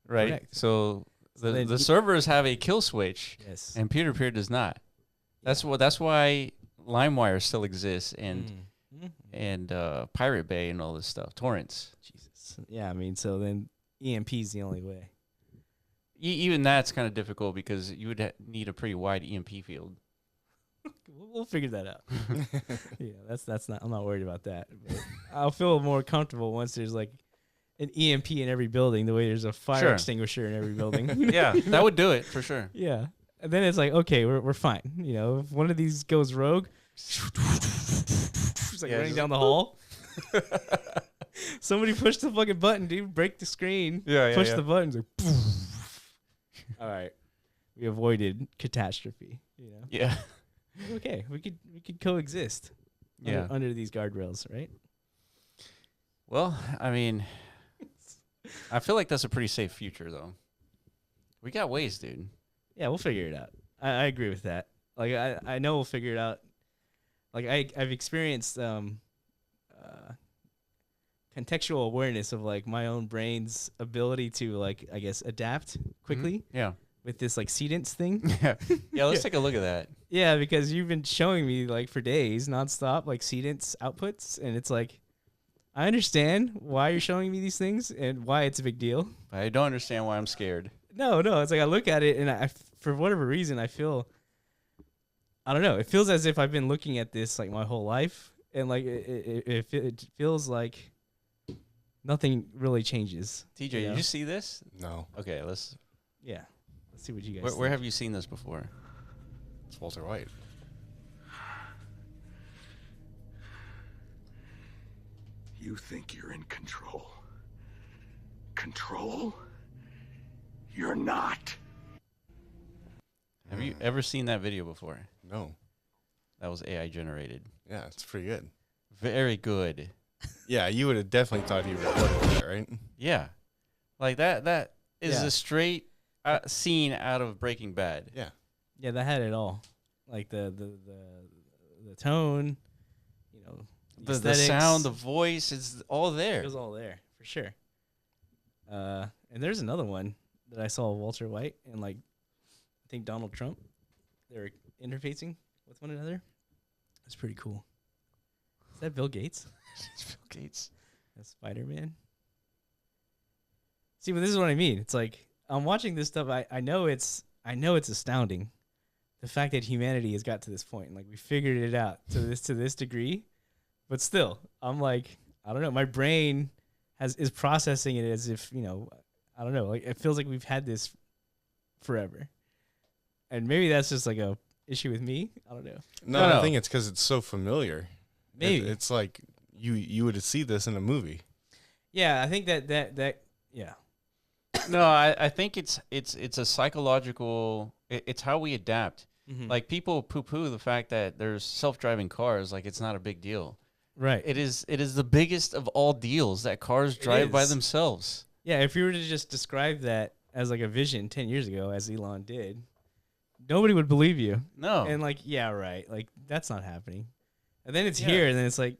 Right. Correct. So the servers have a kill switch, yes, and peer to peer does not. That's why LimeWire still exists and Pirate Bay and all this stuff, torrents. Jesus. Yeah, I mean, so then EMP is the only way. Even that's kind of difficult because you would need a pretty wide EMP field. We'll figure that out. Yeah, that's not. I'm not worried about that. But I'll feel more comfortable once there's like an EMP in every building, the way there's a fire extinguisher in every building. Yeah, that would do it for sure. Yeah, and then it's like, okay, we're fine. You know, if one of these goes rogue, it's like running down the hall. Somebody push the fucking button, dude. Break the screen. Push the buttons. Like, all right, we avoided catastrophe. You know. Yeah. Okay, we could coexist. Under these guardrails, right? Well, I mean, I feel like that's a pretty safe future, though. We got ways, dude. Yeah, we'll figure it out. I agree with that. Like, I know we'll figure it out. Like, I've experienced contextual awareness of, like, my own brain's ability to, like, I guess, adapt quickly. Mm-hmm. Yeah. With this, like, Seedance thing. Yeah, let's take a look at that. Yeah, because you've been showing me, like, for days, nonstop, like, Seedance outputs, and it's like, I understand why you're showing me these things and why it's a big deal. But I don't understand why I'm scared. No, it's like I look at it and I, for whatever reason, I feel, I don't know. It feels as if I've been looking at this like my whole life, and like it feels like nothing really changes. TJ, did you see this? No. Okay, let's see what you guys. Where have you seen this before? It's Walter White. You think you're in control. Control? You're not. Have you ever seen that video before? No. That was AI generated. Yeah, it's pretty good. Very good. Yeah, you would have definitely thought he recorded that, right? Yeah. Like that is a straight scene out of Breaking Bad. Yeah. Yeah, that had it all. Like the tone, you know, the sound, the voice, it's all there. It was all there for sure. And there's another one that I saw Walter White and like I think Donald Trump. They were interfacing with one another. That's pretty cool. Is that Bill Gates? It's Bill Gates. That's Spider-Man. See, but this is what I mean. It's like I'm watching this stuff. I know it's astounding. The fact that humanity has got to this point, like we figured it out to this degree, but still, I'm like, I don't know. My brain is processing it as if, you know, I don't know. Like it feels like we've had this forever, and maybe that's just like a issue with me. I don't know. No, I think it's because it's so familiar. Maybe it's like you would see this in a movie. Yeah, I think that yeah. No, I think it's a psychological. It's how we adapt. Mm-hmm. Like people poo-poo the fact that there's self-driving cars. Like it's not a big deal. Right. It is the biggest of all deals that cars drive by themselves. Yeah, if you were to just describe that as like a vision 10 years ago, as Elon did, nobody would believe you. No. And like, yeah, right. Like that's not happening. And then it's here, and then it's like,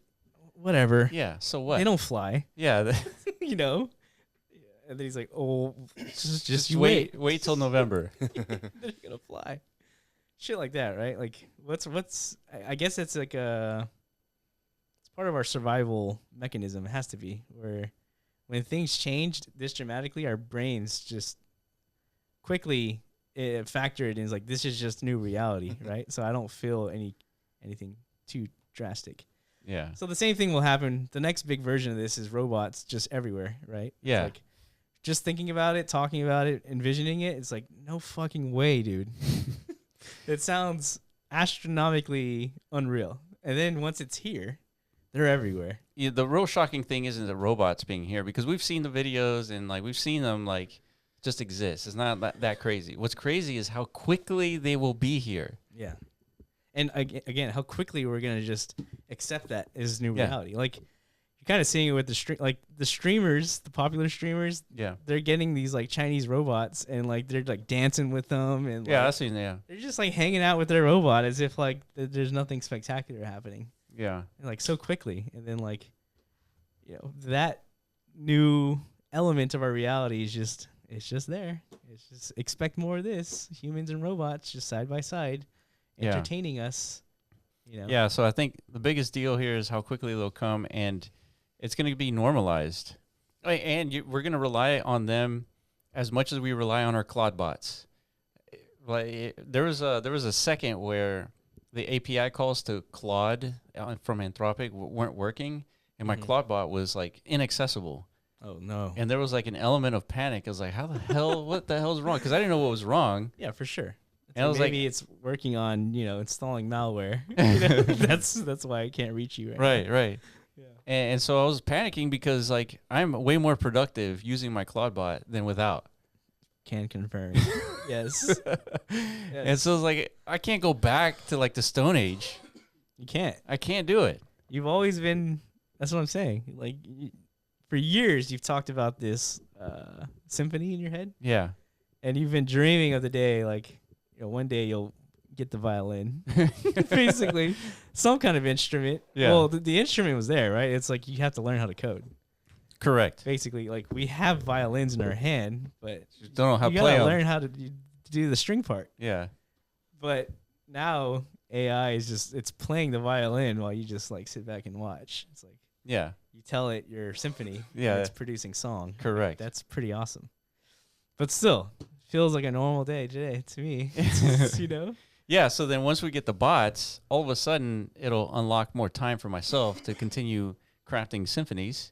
whatever. Yeah. So what? They don't fly. Yeah. You know. And then he's like, "Oh, just wait till November. They're gonna fly." Shit like that, right? Like, what's? I guess it's like it's part of our survival mechanism. It has to be where when things changed this dramatically, our brains just quickly factor it in. It's like this is just new reality, right? So I don't feel anything too drastic. Yeah. So the same thing will happen. The next big version of this is robots just everywhere, right? Yeah. It's like just thinking about it, talking about it, envisioning it, it's like, no fucking way, dude. It sounds astronomically unreal. And then once it's here, they're everywhere. Yeah, the real shocking thing isn't the robots being here, because we've seen the videos and like we've seen them like just exist. It's not that crazy. What's crazy is how quickly they will be here. Yeah. And again, how quickly we're going to just accept that as new reality. Like, you're kind of seeing it with the streamers, the popular streamers. Yeah. They're getting these like Chinese robots and like they're like dancing with them. And Yeah, like, I've seen that. they're just like hanging out with their robot as if like there's nothing spectacular happening. Yeah. And, like, so quickly. And then like, you know, that new element of our reality is just, it's just there. It's just expect more of this. Humans and robots just side by side, entertaining us. You know? Yeah. So I think the biggest deal here is how quickly they'll come, and it's going to be normalized. And we're going to rely on them as much as we rely on our Claude bots. Like there was a second where the API calls to Claude from Anthropic weren't working, and my Claude bot was like inaccessible. Oh no! And there was like an element of panic. I was like, "How the hell? What the hell's wrong?" Because I didn't know what was wrong. Yeah, for sure. And I was maybe like, it's working on installing malware. You know? That's why I can't reach you right now. Right. Yeah. And so I was panicking because like I'm way more productive using my Claude bot than without. Can confirm. Yes. And so it's like I can't go back to like the Stone Age. You can't. I can't do it. You've always been. That's what I'm saying. Like for years, you've talked about this symphony in your head. Yeah. And you've been dreaming of the day, like, one day you'll get the violin, basically some kind of instrument. Yeah. Well, the instrument was there, right? It's like you have to learn how to code. Correct. Basically, like we have violins in our hand, but You don't know how to you play gotta 'em. learn how to do the string part. Yeah. But now AI is it's playing the violin while you just like sit back and watch. It's like Yeah. you tell it your symphony. Yeah. And it's producing song. Correct. That's pretty awesome. But still, feels like a normal day today to me. It's, Yeah, so then once we get the bots, all of a sudden it'll unlock more time for myself to continue crafting symphonies.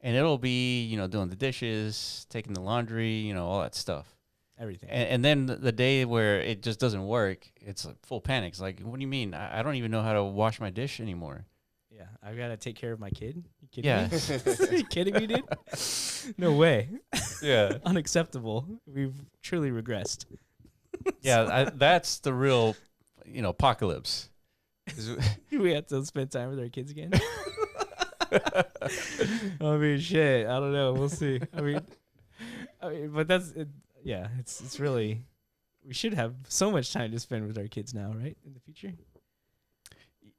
And it'll be, doing the dishes, taking the laundry, all that stuff. Everything. And then the day where it just doesn't work, it's like full panic. It's like, what do you mean? I don't even know how to wash my dish anymore. Yeah, I've got to take care of my kid. You kidding Yeah. me? Are you kidding me, dude? No way. Yeah. Unacceptable. We've truly regressed. Yeah, that's the real, apocalypse. We have to spend time with our kids again. I mean, shit. I don't know. We'll see. I mean, but that's it. Yeah. It's really. We should have so much time to spend with our kids now, right? In the future.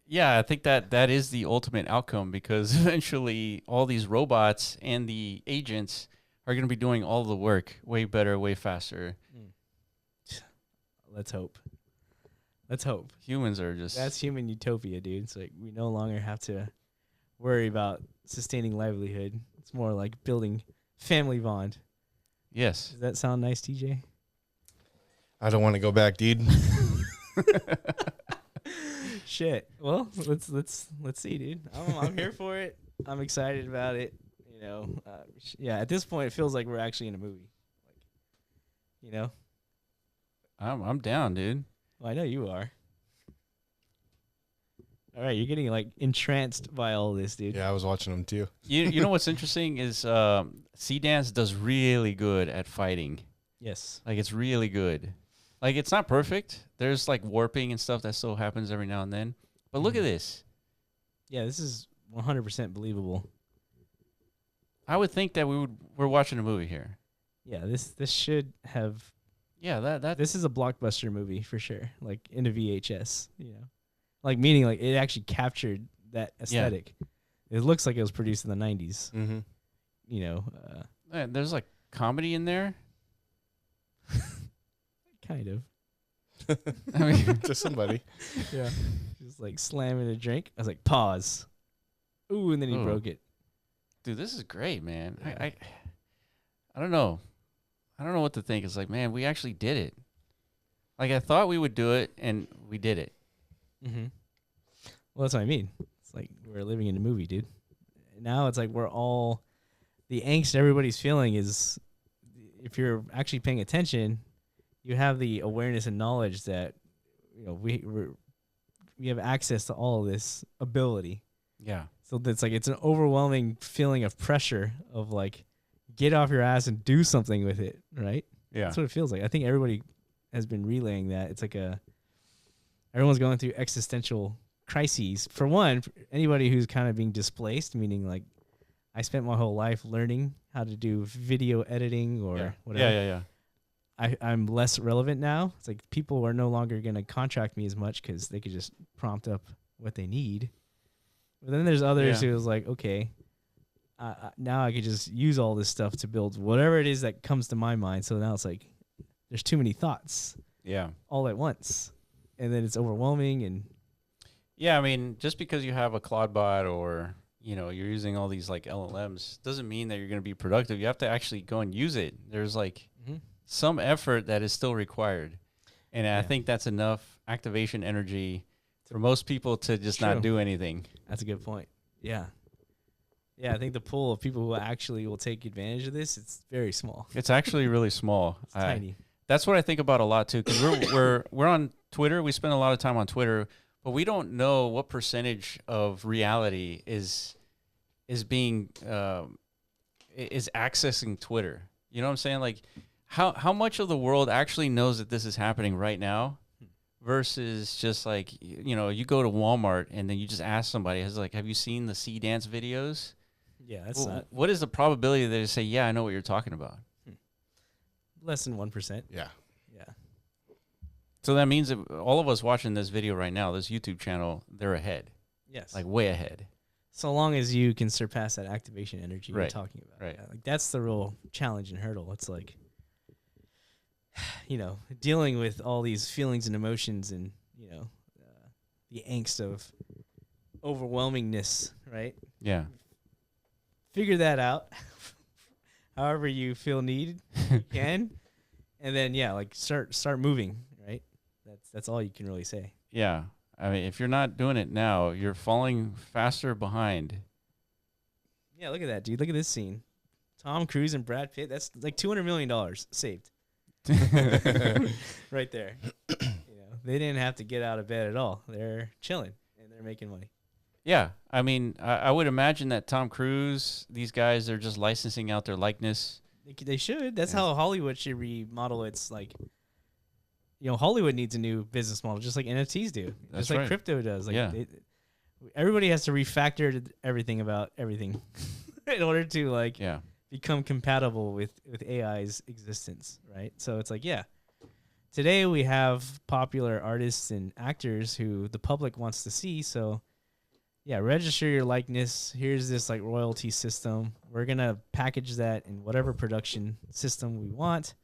Yeah, I think that is the ultimate outcome, because eventually all these robots and the agents are going to be doing all the work way better, way faster. Let's hope. Let's hope. Humans are just... That's human utopia, dude. It's like we no longer have to worry about sustaining livelihood. It's more like building family bond. Yes. Does that sound nice, TJ? I don't want to go back, dude. Shit. Well, let's see, dude. I'm here for it. I'm excited about it. Yeah. At this point, it feels like we're actually in a movie. I'm down, dude. Well, I know you are. All right, you're getting like entranced by all this, dude. Yeah, I was watching them too. You know what's interesting is Seedance does really good at fighting. Yes. Like, it's really good. Like, it's not perfect. There's like warping and stuff that still happens every now and then. But look at this. Yeah, this is 100% believable. I would think that we're watching a movie here. Yeah, this should have. Yeah, that This is a blockbuster movie for sure. Like in a VHS, like meaning like it actually captured that aesthetic. It looks like it was produced in the 90s. Mm-hmm. Man, there's like comedy in there. Kind of. I mean, To somebody. Yeah. Just like slamming a drink. I was like, pause. Ooh, and then he Ooh. broke it. dude, this is great, man. Yeah. I don't know. I don't know what to think. It's like, man, we actually did it. Like, I thought we would do it, and we did it. Mm-hmm. Well, that's what I mean. It's like we're living in a movie, dude. Now it's like we're all the angst everybody's feeling is if you're actually paying attention, you have the awareness and knowledge that, you know, we have access to all of this ability. Yeah. So that's like, it's an overwhelming feeling of pressure of like, get off your ass and do something with it, right? Yeah. That's what it feels like. I think everybody has been relaying that. It's like everyone's going through existential crises. For one, for anybody who's kind of being displaced, meaning like, I spent my whole life learning how to do video editing or whatever. Yeah. I'm less relevant now. It's like people are no longer going to contract me as much because they could just prompt up what they need. But then there's others who was like, okay, now I could just use all this stuff to build whatever it is that comes to my mind. So now it's like there's too many thoughts. Yeah. All at once. And then it's overwhelming. And yeah, I mean, just because you have a Claude bot or, you know, you're using all these like LLMs doesn't mean that you're going to be productive. You have to actually go and use it. There's like some effort that is still required. And I think that's enough activation energy for most people to just not do anything. That's a good point. Yeah. Yeah, I think the pool of people who actually will take advantage of this, it's very small. It's actually really small. It's tiny. That's what I think about a lot too, because we're on Twitter. We spend a lot of time on Twitter, but we don't know what percentage of reality is being is accessing Twitter. You know what I'm saying? Like how much of the world actually knows that this is happening right now versus just like, you know, you go to Walmart and then you just ask somebody, have you seen the Seedance videos? Yeah, that's not. What is the probability that they say, yeah, I know what you're talking about? Less than 1%. Yeah. Yeah. So that means that all of us watching this video right now, this YouTube channel, they're ahead. Yes. Like way ahead. So long as you can surpass that activation energy you're talking about. Right. Yeah, like that's the real challenge and hurdle. It's like, you know, dealing with all these feelings and emotions and, you know, the angst of overwhelmingness, right? Yeah. Figure that out. However you feel needed, you can. And then, yeah, like start moving, right? That's all you can really say. Yeah. I mean, if you're not doing it now, you're falling faster behind. Yeah, look at that, dude. Look at this scene. Tom Cruise and Brad Pitt. That's like $200 million saved. Right there. You know, they didn't have to get out of bed at all. They're chilling and they're making money. Yeah. I mean, I would imagine that Tom Cruise, these guys, they're just licensing out their likeness. They should. That's how Hollywood should remodel its, like, you know, Hollywood needs a new business model, just like NFTs do. That's just like right. crypto does. Like, everybody has to refactor everything about everything in order to, like, become compatible with AI's existence, right? So it's like, today we have popular artists and actors who the public wants to see. So, register your likeness. Here's this like royalty system. We're going to package that in whatever production system we want.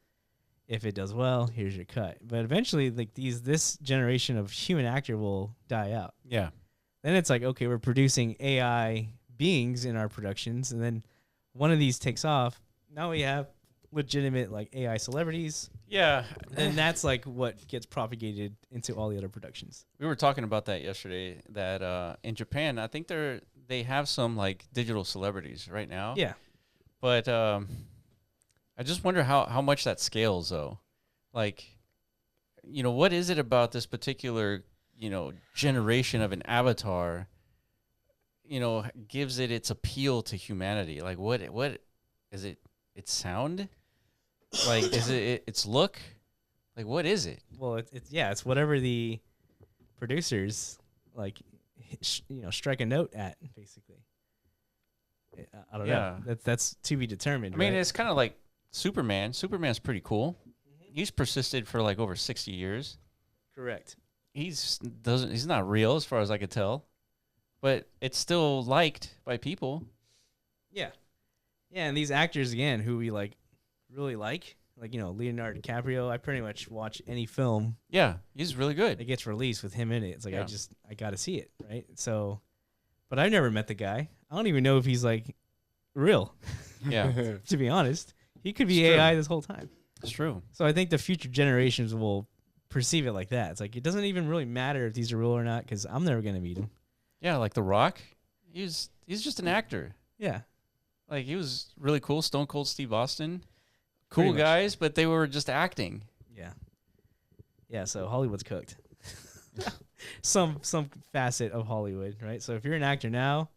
If it does well, here's your cut. But eventually, like this generation of human actor will die out. Yeah. Then it's like, okay, we're producing AI beings in our productions, and then one of these takes off. Now we have legitimate like AI celebrities. Yeah. And that's like what gets propagated into all the other productions. We were talking about that yesterday, that in Japan, I think they have some like digital celebrities right now. Yeah. But I just wonder how much that scales though. Like, you know, what is it about this particular, you know, generation of an avatar, you know, gives it its appeal to humanity? Like what is it? Its sound? Like, is it its look? Like, what is it? Well, it's whatever the producers like, you know, strike a note at, basically. I don't know. That's to be determined. I mean, it's kind of like Superman. Superman's pretty cool. He's persisted for like over 60 years. Correct. He's not real as far as I could tell, but it's still liked by people. Yeah. Yeah, and these actors again who we like really like, you know, Leonardo DiCaprio, I pretty much watch any film. Yeah, he's really good. That gets released with him in it. It's like I got to see it, right? So, but I've never met the guy. I don't even know if he's like real. Yeah. To be honest, he could be AI this whole time. It's true. So I think the future generations will perceive it like that. It's like it doesn't even really matter if these are real or not because I'm never gonna meet him. Yeah, like The Rock. He's just an actor. Yeah. Like, he was really cool. Stone Cold Steve Austin. cool guys, but they were just acting. Yeah. Yeah, so Hollywood's cooked. some facet of Hollywood, right? So if you're an actor now,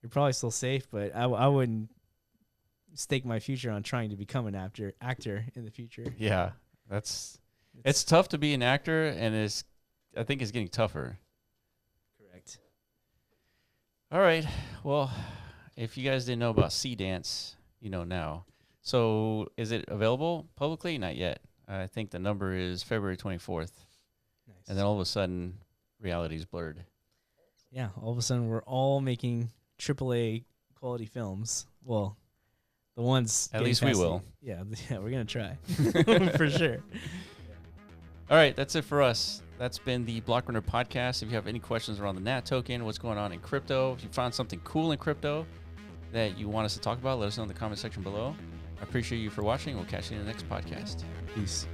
you're probably still safe, but I wouldn't stake my future on trying to become an actor in the future. Yeah, it's tough to be an actor, and I think it's getting tougher. Correct. All right. Well, if you guys didn't know about Seedance, you know now. So is it available publicly? Not yet. I think the number is February 24th. Nice. And then all of a sudden, reality's blurred. Yeah, all of a sudden we're all making AAA quality films. Well, the ones at least we will. Yeah, we're gonna try for sure. All right, that's it for us. That's been the Blockrunner podcast. If you have any questions around the NAT token, what's going on in crypto, if you found something cool in crypto that you want us to talk about, let us know in the comment section below. I appreciate you for watching. We'll catch you in the next podcast. Peace.